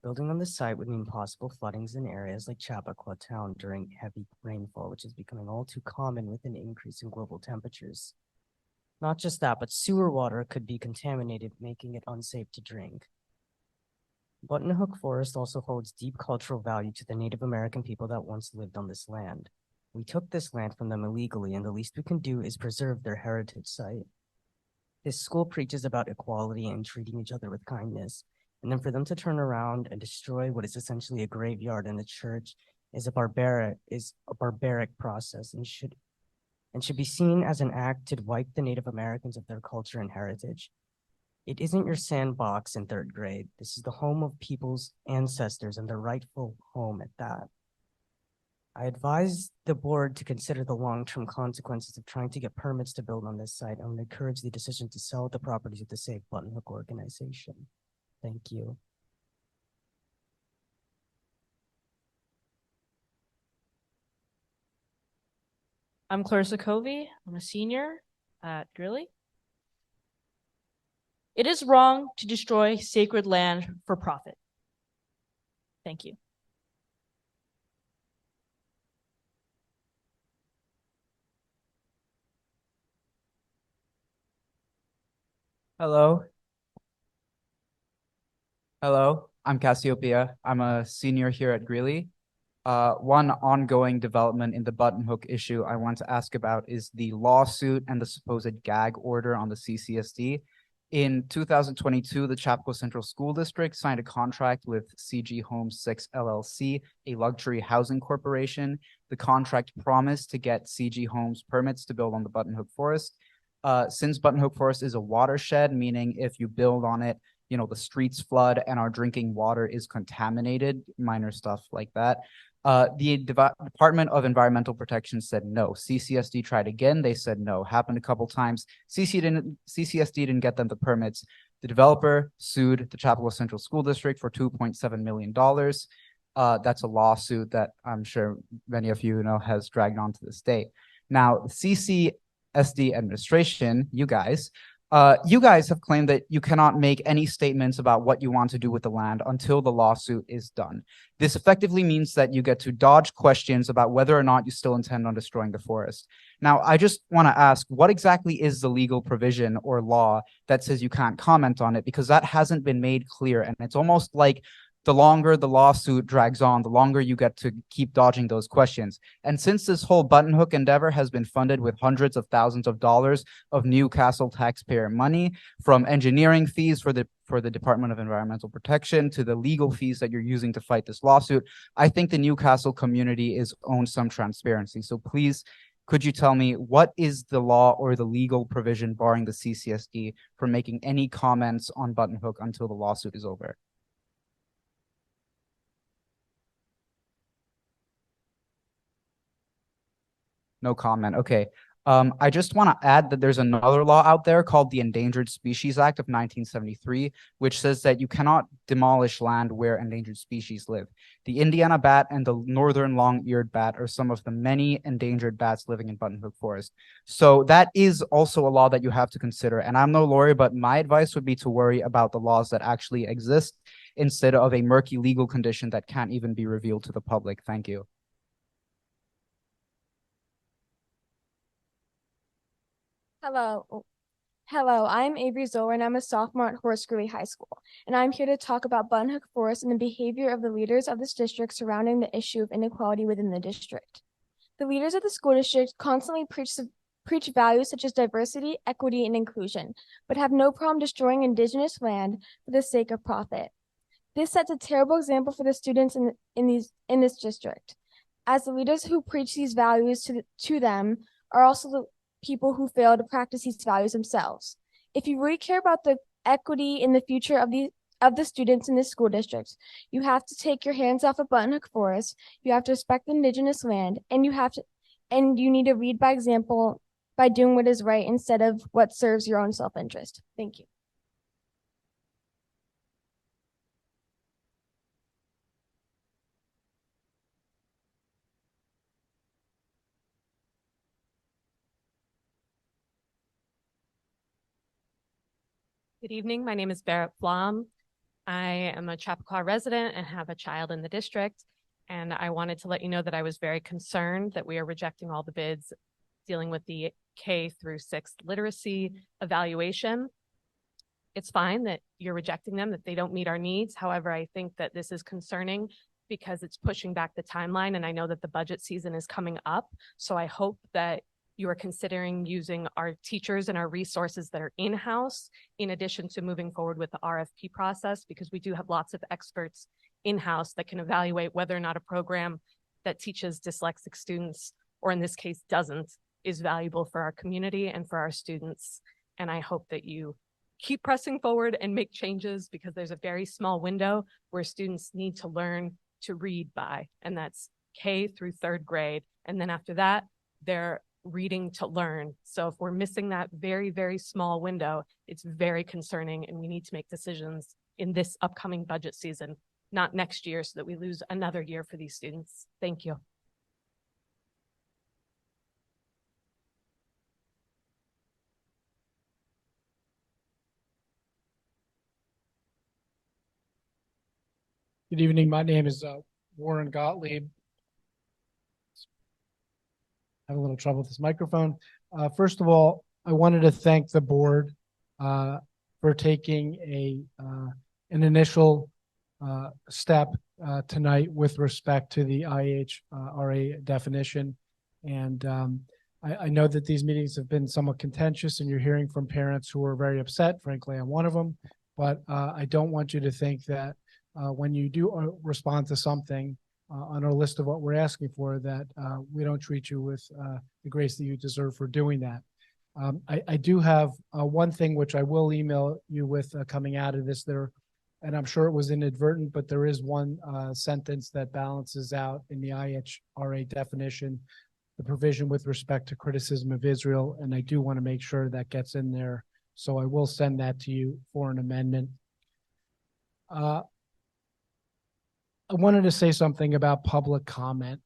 Building on this site would mean possible floodings in areas like Chappaqua Town during heavy rainfall, which is becoming all too common with an increase in global temperatures. Not just that, but sewer water could be contaminated, making it unsafe to drink. Button Hook Forest also holds deep cultural value to the Native American people that once lived on this land. We took this land from them illegally, and the least we can do is preserve their heritage site. This school preaches about equality and treating each other with kindness, and then for them to turn around and destroy what is essentially a graveyard and a church is a barbaric process and should be seen as an act to wipe the Native Americans of their culture and heritage. It isn't your sandbox in 3rd grade. This is the home of people's ancestors and their rightful home at that. I advise the board to consider the long-term consequences of trying to get permits to build on this site and would encourage the decision to sell the property to the Save Button Hook organization. Thank you. I'm Clarissa Covey. I'm a senior at Greeley. It is wrong to destroy sacred land for profit. Thank you. Hello. Hello, I'm Cassiopeia. I'm a senior here at Greeley. One ongoing development in the Button Hook issue I want to ask about is the lawsuit and the supposed gag order on the CCSD. In 2022, the Chappaqua Central School District signed a contract with CG Homes 6 LLC, a luxury housing corporation. The contract promised to get CG Homes permits to build on the Button Hook Forest. Since Button Hook Forest is a watershed, meaning if you build on it, you know, the streets flood and our drinking water is contaminated, minor stuff like that. The Department of Environmental Protection said no. CCSD tried again. They said no. Happened a couple times. CCSD didn't get them the permits. The developer sued the Chappaqua Central School District for $2.7 million. That's a lawsuit that I'm sure many of you know has dragged on to this day. Now, the CCSD administration, you guys, You guys have claimed that you cannot make any statements about what you want to do with the land until the lawsuit is done. This effectively means that you get to dodge questions about whether or not you still intend on destroying the forest. Now, I just want to ask, what exactly is the legal provision or law that says you can't comment on it? Because that hasn't been made clear, and it's almost like the longer the lawsuit drags on, the longer you get to keep dodging those questions. And since this whole button hook endeavor has been funded with hundreds of thousands of dollars of Newcastle taxpayer money, from engineering fees for the Department of Environmental Protection to the legal fees that you're using to fight this lawsuit, I think the Newcastle community is owed some transparency. So please, could you tell me what is the law or the legal provision barring the CCSD from making any comments on button hook until the lawsuit is over? No comment. Okay. I just want to add that there's another law out there called the Endangered Species Act of 1973, which says that you cannot demolish land where endangered species live. The Indiana bat and the northern long-eared bat are some of the many endangered bats living in Button Hook Forest. So that is also a law that you have to consider. And I'm no lawyer, but my advice would be to worry about the laws that actually exist instead of a murky legal condition that can't even be revealed to the public. Thank you. Hello. Hello, I'm Avery Zoller and I'm a sophomore at Horace Greeley High School. And I'm here to talk about Button Hook Forest and the behavior of the leaders of this district surrounding the issue of inequality within the district. The leaders of the school district constantly preach values such as diversity, equity, and inclusion, but have no problem destroying indigenous land for the sake of profit. This sets a terrible example for the students in this district, as the leaders who preach these values to them are also the people who fail to practice these values themselves. If you really care about the equity in the future of the students in this school district, you have to take your hands off of Button Hook Forest. You have to respect the indigenous land, and you need to lead by example by doing what is right instead of what serves your own self-interest. Thank you. Good evening. My name is Barrett Flom. I am a Chappaqua resident and have a child in the district. And I wanted to let you know that I was very concerned that we are rejecting all the bids dealing with the K through 6th literacy evaluation. It's fine that you're rejecting them, that they don't meet our needs. However, I think that this is concerning because it's pushing back the timeline. And I know that the budget season is coming up. So I hope that you are considering using our teachers and our resources that are in-house in addition to moving forward with the RFP process, because we do have lots of experts in-house that can evaluate whether or not a program that teaches dyslexic students, or in this case doesn't, is valuable for our community and for our students. And I hope that you keep pressing forward and make changes, because there's a very small window where students need to learn to read by, and that's K through 3rd grade. And then after that, they're reading to learn. So if we're missing that very, very small window, it's very concerning, and we need to make decisions in this upcoming budget season, not next year, so that we lose another year for these students. Thank you. Good evening. My name is Warren Gottlieb. Have a little trouble with this microphone. First of all, I wanted to thank the board for taking an initial step tonight with respect to the IHRA definition. And I know that these meetings have been somewhat contentious, and you're hearing from parents who are very upset. Frankly, I'm one of them. But I don't want you to think that when you do respond to something on our list of what we're asking for, that we don't treat you with the grace that you deserve for doing that. I do have one thing which I will email you with coming out of this there, and I'm sure it was inadvertent, but there is one sentence that balances out in the IHRA definition, the provision with respect to criticism of Israel, and I do want to make sure that gets in there. So I will send that to you for an amendment. I wanted to say something about public comment.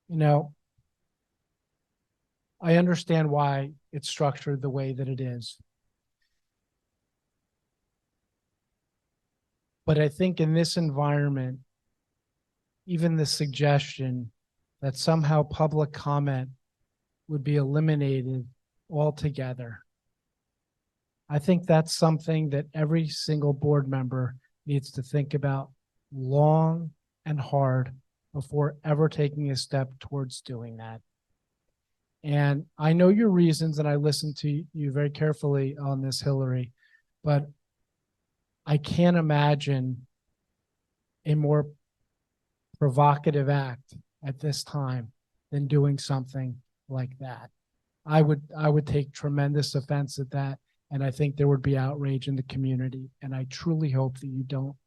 You know, I understand why it's structured the way that it is. But I think in this environment, even the suggestion that somehow public comment would be eliminated altogether, I think that's something that every single board member needs to think about long and hard before ever taking a step towards doing that. And I know your reasons, and I listened to you very carefully on this, Hillary, but I can't imagine a more provocative act at this time than doing something like that. I would take tremendous offense at that, and I think there would be outrage in the community. And I truly hope that you don't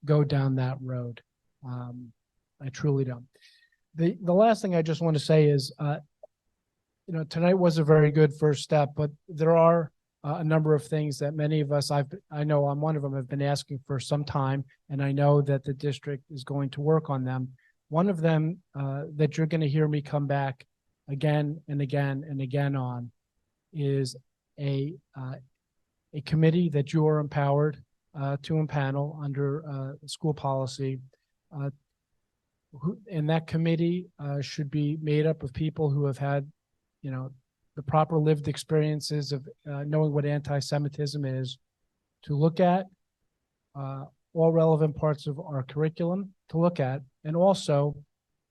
go down that road. I truly don't. The last thing I just want to say is, tonight was a very good first step, but there are a number of things that many of us, I know I'm one of them, have been asking for some time, and I know that the district is going to work on them. One of them that you're going to hear me come back again and again and again on is a committee that you are empowered to impanel under school policy. And that committee should be made up of people who have had, the proper lived experiences of knowing what anti-Semitism is, to look at all relevant parts of our curriculum to look at, and also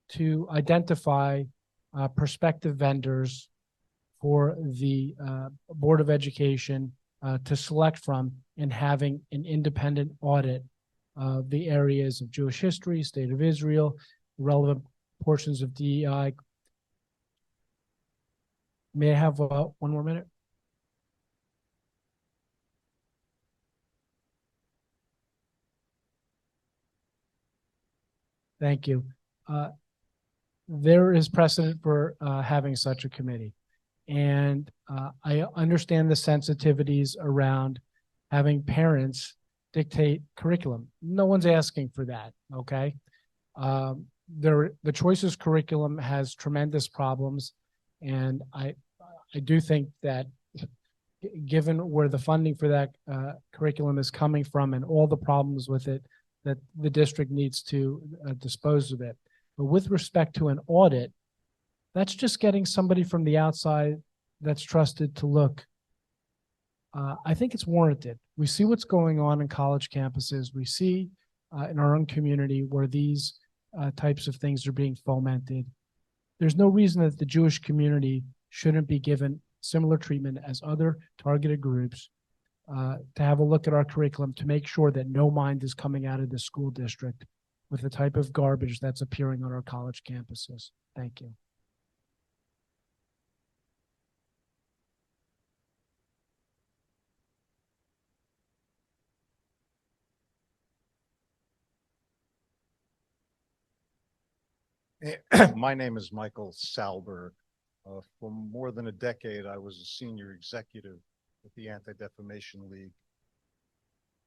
to identify prospective vendors for the Board of Education to select from in having an independent audit of the areas of Jewish history, State of Israel, relevant portions of DEI. May I have one more minute? Thank you. There is precedent for having such a committee. And I understand the sensitivities around having parents dictate curriculum. No one's asking for that, okay? The Choices curriculum has tremendous problems, and I do think that given where the funding for that curriculum is coming from and all the problems with it, that the district needs to dispose of it. But with respect to an audit, that's just getting somebody from the outside that's trusted to look. I think it's warranted. We see what's going on in college campuses. We see in our own community where these types of things are being fomented. There's no reason that the Jewish community shouldn't be given similar treatment as other targeted groups to have a look at our curriculum to make sure that no mind is coming out of the school district with the type of garbage that's appearing on our college campuses. Thank you. My name is Michael Salberg. For more than a decade, I was a senior executive with the Anti-Defamation League.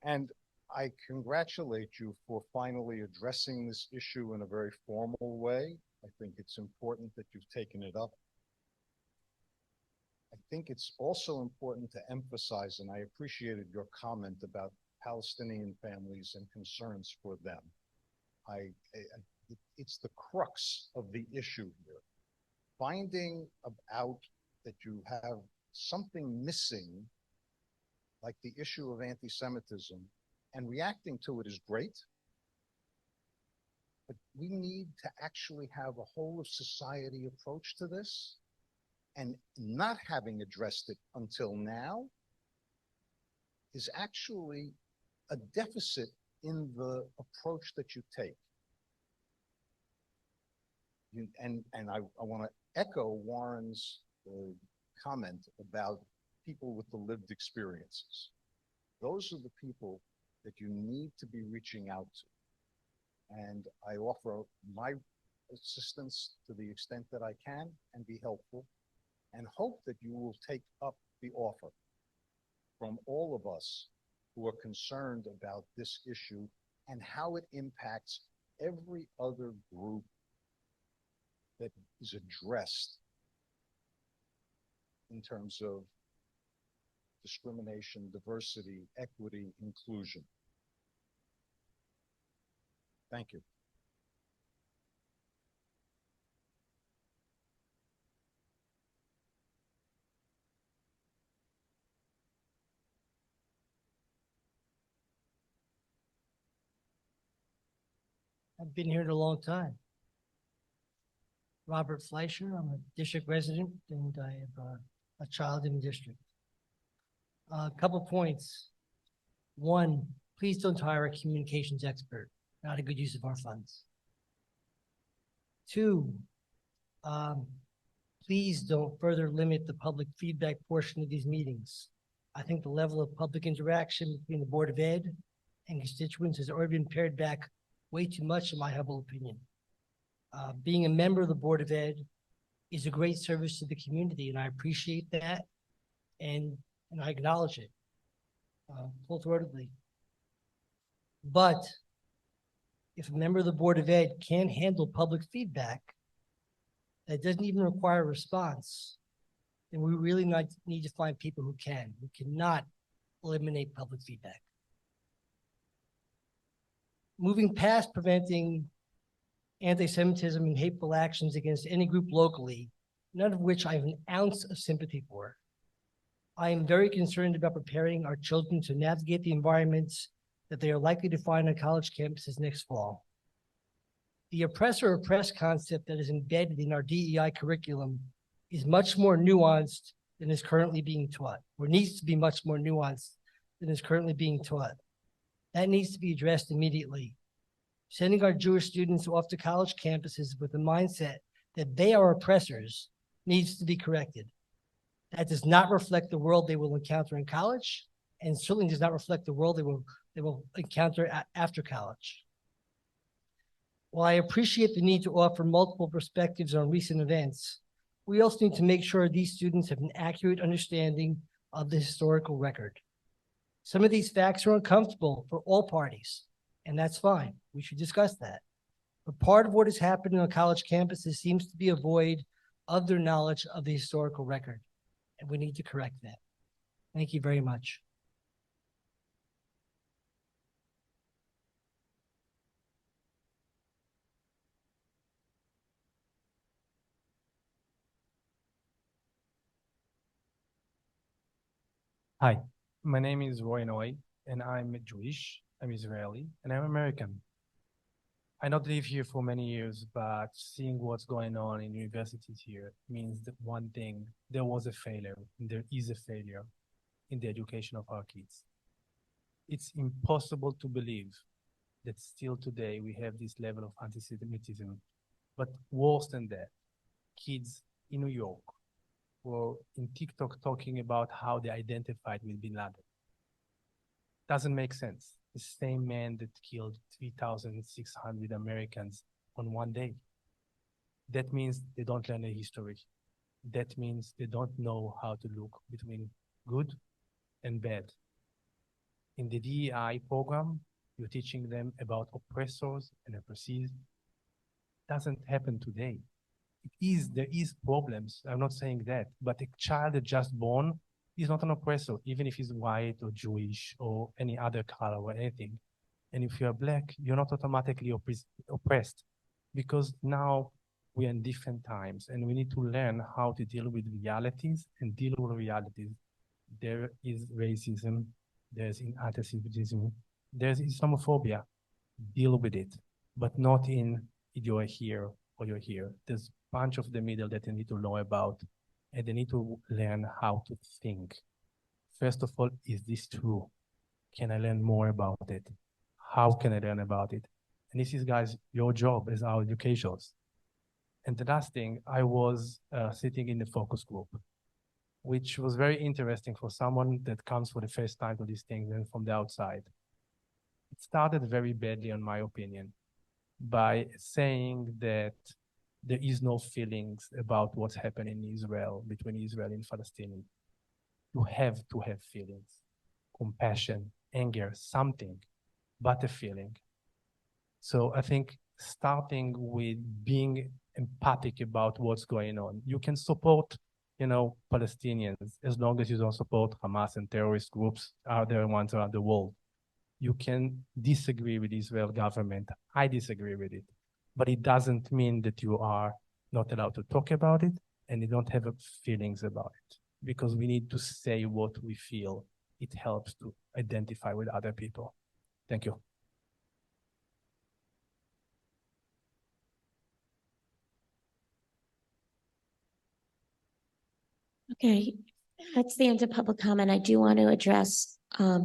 And I congratulate you for finally addressing this issue in a very formal way. I think it's important that you've taken it up. I think it's also important to emphasize, and I appreciated your comment about Palestinian families and concerns for them. It's the crux of the issue here. Finding out that you have something missing, like the issue of anti-Semitism, and reacting to it is great. But we need to actually have a whole of society approach to this, and not having addressed it until now is actually a deficit in the approach that you take. And I want to echo Warren's comment about people with the lived experiences. Those are the people that you need to be reaching out to. And I offer my assistance to the extent that I can and be helpful, and hope that you will take up the offer from all of us who are concerned about this issue and how it impacts every other group that is addressed in terms of discrimination, diversity, equity, inclusion. Thank you. I've been here a long time. Robert Fleischer, I'm a district resident and I have a child in the district. A couple points. One, please don't hire a communications expert, not a good use of our funds. Two, please don't further limit the public feedback portion of these meetings. I think the level of public interaction between the Board of Ed and constituents has already been pared back way too much, in my humble opinion. Being a member of the Board of Ed is a great service to the community, and I appreciate that, and I acknowledge it full-throatedly. But if a member of the Board of Ed can't handle public feedback that doesn't even require a response, then we really need to find people who can. We cannot eliminate public feedback. Moving past preventing anti-Semitism and hateful actions against any group locally, none of which I have an ounce of sympathy for, I am very concerned about preparing our children to navigate the environments that they are likely to find on college campuses next fall. The oppressor-oppressed concept that is embedded in our DEI curriculum is much more nuanced than is currently being taught, or needs to be much more nuanced than is currently being taught. That needs to be addressed immediately. Sending our Jewish students off to college campuses with the mindset that they are oppressors needs to be corrected. That does not reflect the world they will encounter in college, and certainly does not reflect the world they will encounter after college. While I appreciate the need to offer multiple perspectives on recent events, we also need to make sure these students have an accurate understanding of the historical record. Some of these facts are uncomfortable for all parties, and that's fine. We should discuss that. But part of what has happened on college campuses seems to be a void of their knowledge of the historical record, and we need to correct that. Thank you very much. Hi, my name is Roy Noy, and I'm Jewish, I'm Israeli, and I'm American. I not live here for many years, but seeing what's going on in universities here means that one thing, there was a failure, and there is a failure in the education of our kids. It's impossible to believe that still today we have this level of anti-Semitism, but worse than that, kids in New York were in TikTok talking about how they identified with Bin Laden. Doesn't make sense. The same man that killed 3,600 Americans on one day. That means they don't learn the history. That means they don't know how to look between good and bad. In the DEI program, you're teaching them about oppressors and oppressees. Doesn't happen today. There is problems, I'm not saying that, but a child that just born is not an oppressor, even if he's white or Jewish or any other color or anything. And if you're Black, you're not automatically oppressed, because now we're in different times and we need to learn how to deal with realities and deal with realities. There is racism, there's anti-Semitism, there's Islamophobia. Deal with it, but not in you're here or you're here. There's a bunch of the middle that they need to know about, and they need to learn how to think. First of all, is this true? Can I learn more about it? How can I learn about it? And this is, guys, your job as our educators. And the last thing, I was sitting in the focus group, which was very interesting for someone that comes for the first time to these things and from the outside. It started very badly, in my opinion, by saying that there is no feelings about what's happening in Israel, between Israel and Palestine. You have to have feelings, compassion, anger, something, but a feeling. So I think starting with being empathic about what's going on, you can support Palestinians, as long as you don't support Hamas and terrorist groups out there ones around the world. You can disagree with the Israel government. I disagree with it, but it doesn't mean that you are not allowed to talk about it and you don't have feelings about it, because we need to say what we feel. It helps to identify with other people. Thank you. Okay, that's the end of public comment. I do want to address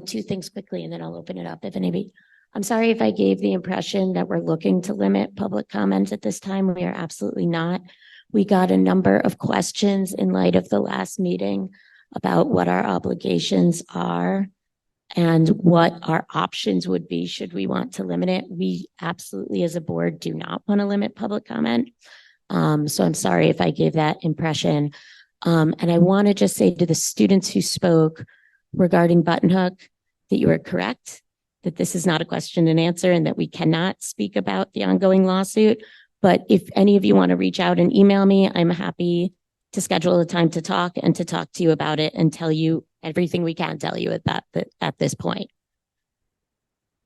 two things quickly and then I'll open it up if anybody. I'm sorry if I gave the impression that we're looking to limit public comment at this time. We are absolutely not. We got a number of questions in light of the last meeting about what our obligations are and what our options would be should we want to limit it. We absolutely as a board do not want to limit public comment. So I'm sorry if I gave that impression. And I want to just say to the students who spoke regarding Button Hook that you are correct, that this is not a question and answer and that we cannot speak about the ongoing lawsuit. But if any of you want to reach out and email me, I'm happy to schedule a time to talk and to talk to you about it and tell you everything we can tell you at this point.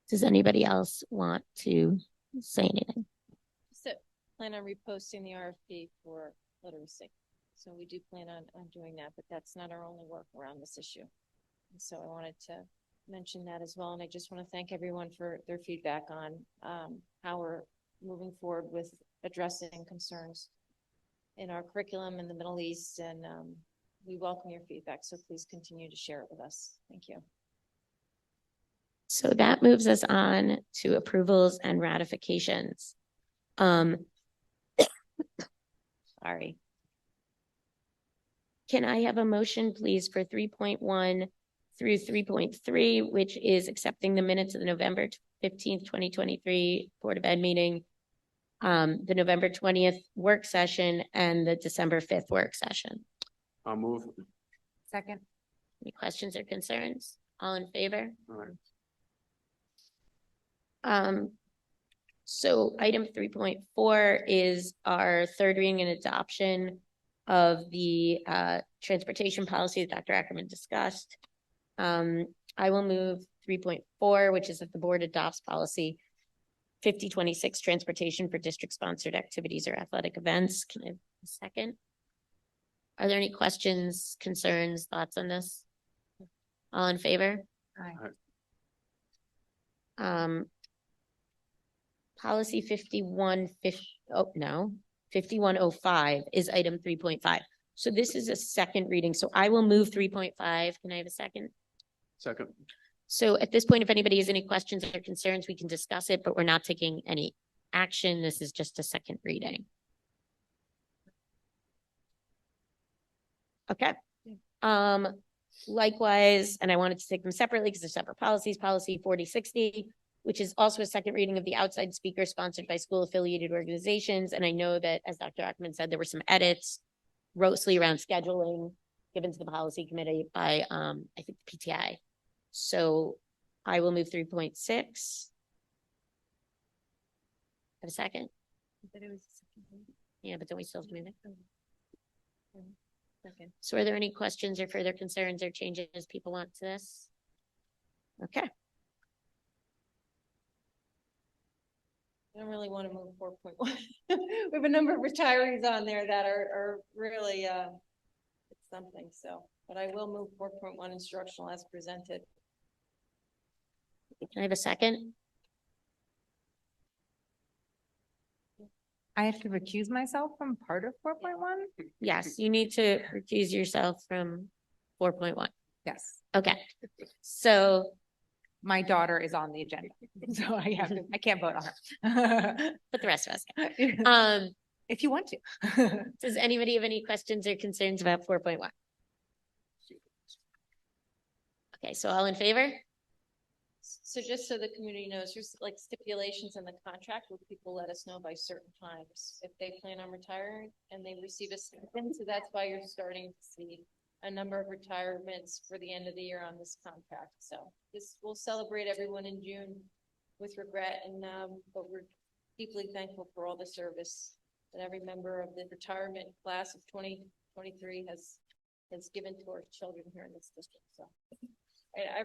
Does anybody else want to say anything? So plan on reposting the RFP for literacy. So we do plan on doing that, but that's not our only work around this issue. And so I wanted to mention that as well. And I just want to thank everyone for their feedback on how we're moving forward with addressing concerns in our curriculum in the Middle East. And we welcome your feedback. So please continue to share it with us. Thank you. So that moves us on to approvals and ratifications. Sorry. Can I have a motion, please, for 3.1 through 3.3, which is accepting the minutes of the November 15th, 2023 Board of Ed meeting, the November 20th work session, and the December 5th work session? I'll move. Second. Any questions or concerns? All in favor? All right. So item 3.4 is our third reading and adoption of the transportation policy that Dr. Ackerman discussed. I will move 3.4, which is that the board adopts policy 5026, transportation for district-sponsored activities or athletic events. Can I have a second? Are there any questions, concerns, thoughts on this? All in favor? Aye. Policy 5105 is item 3.5. So this is a second reading. So I will move 3.5. Can I have a second? Second. So at this point, if anybody has any questions or concerns, we can discuss it, but we're not taking any action. This is just a second reading. Okay. Likewise, and I wanted to take them separately because they're separate policies. Policy 4060, which is also a second reading of the outside speaker sponsored by school affiliated organizations. And I know that, as Dr. Ackerman said, there were some edits mostly around scheduling given to the policy committee by, I think, the PTI. So I will move 3.6. Have a second? Yeah, but then we still have to move it. Okay. So are there any questions or further concerns or changes people want to this? Okay. I don't really want to move 4.1. We have a number of retirees on there that are really it's something. So, but I will move 4.1 instructional as presented. Can I have a second? I have to recuse myself from part of 4.1? Yes, you need to recuse yourself from 4.1. Yes. Okay. So my daughter is on the agenda, so I can't vote on her. But the rest of us can. If you want to. Does anybody have any questions or concerns about 4.1? Okay, so all in favor? So just so the community knows, there's like stipulations in the contract where people let us know by certain times if they plan on retiring and they receive a stipend. So that's why you're starting to see a number of retirements for the end of the year on this contract. So this will celebrate everyone in June with regret, and but we're deeply thankful for all the service that every member of the retirement class of 23 has given to our children here in this district, so. I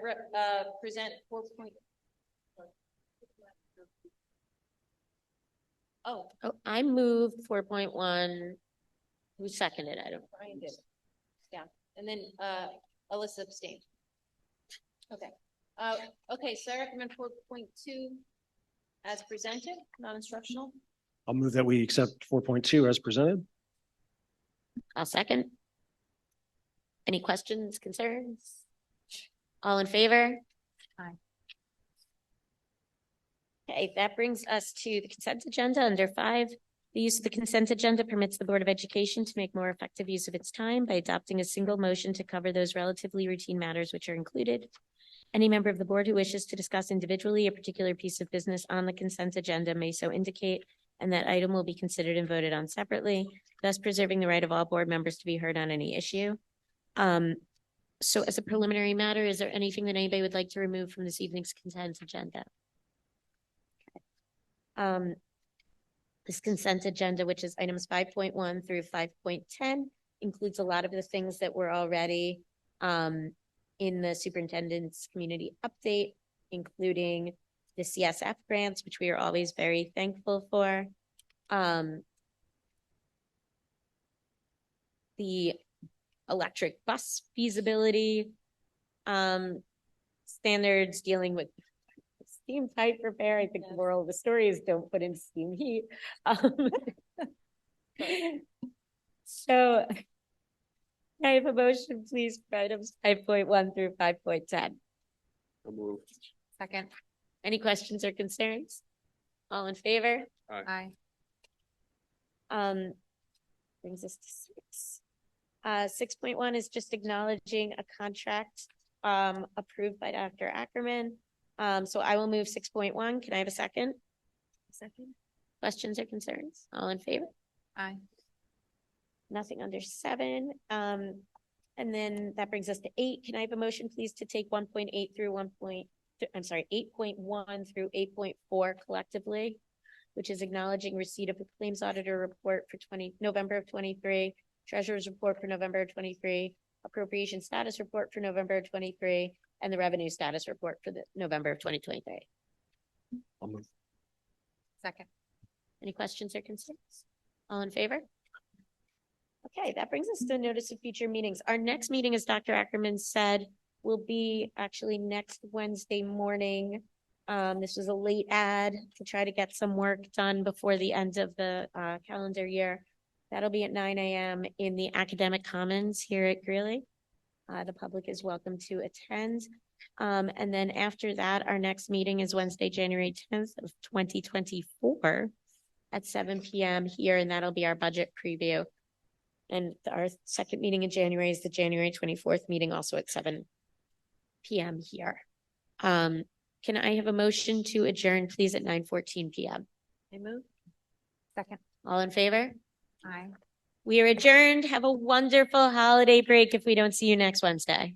present 4 point. Oh, I moved 4.1. Who seconded? I don't. Brian did. Yeah, and then, Alyssa abstained. Okay, okay, so I recommend 4.2 as presented, non-instructional. I'll move that we accept 4.2 as presented. I'll second. Any questions, concerns? All in favor? Aye. Okay, that brings us to the consent agenda under 5. The use of the consent agenda permits the Board of Education to make more effective use of its time by adopting a single motion to cover those relatively routine matters which are included. Any member of the board who wishes to discuss individually a particular piece of business on the consent agenda may so indicate, and that item will be considered and voted on separately, thus preserving the right of all board members to be heard on any issue. So as a preliminary matter, is there anything that anybody would like to remove from this evening's consent agenda? Okay. This consent agenda, which is items 5.1 through 5.10, includes a lot of the things that were already in the superintendent's community update, including the CSF grants, which we are always very thankful for. The electric bus feasibility standards dealing with steam pipe repair. I think the moral of the story is don't put in steam heat. So I have a motion, please, for items 5.1 through 5.10. I'll move. Second. Any questions or concerns? All in favor? Aye. Brings us to 6. 6.1 is just acknowledging a contract approved by Dr. Ackerman. So I will move 6.1. Can I have a second? Second. Questions or concerns? All in favor? Aye. Nothing under 7. And then that brings us to 8. Can I have a motion, please, to take 1.8 through 8.1 through 8.4 collectively, which is acknowledging receipt of the claims auditor report for November of 23, treasurer's report for November of 23, appropriation status report for November of 23, and the revenue status report for the November of 2023. I'll move. Second. Any questions or concerns? All in favor? Okay, that brings us to notice of future meetings. Our next meeting, as Dr. Ackerman said, will be actually next Wednesday morning. This was a late ad to try to get some work done before the end of the calendar year. That'll be at 9 a.m. in the Academic Commons here at Greeley. The public is welcome to attend. And then after that, our next meeting is Wednesday, January 10th of 2024 at 7 p.m. here, and that'll be our budget preview. And our second meeting in January is the January 24th meeting, also at 7 p.m. here. Can I have a motion to adjourn, please, at 9:14 p.m.? I move. Second. All in favor? Aye. We are adjourned. Have a wonderful holiday break if we don't see you next Wednesday.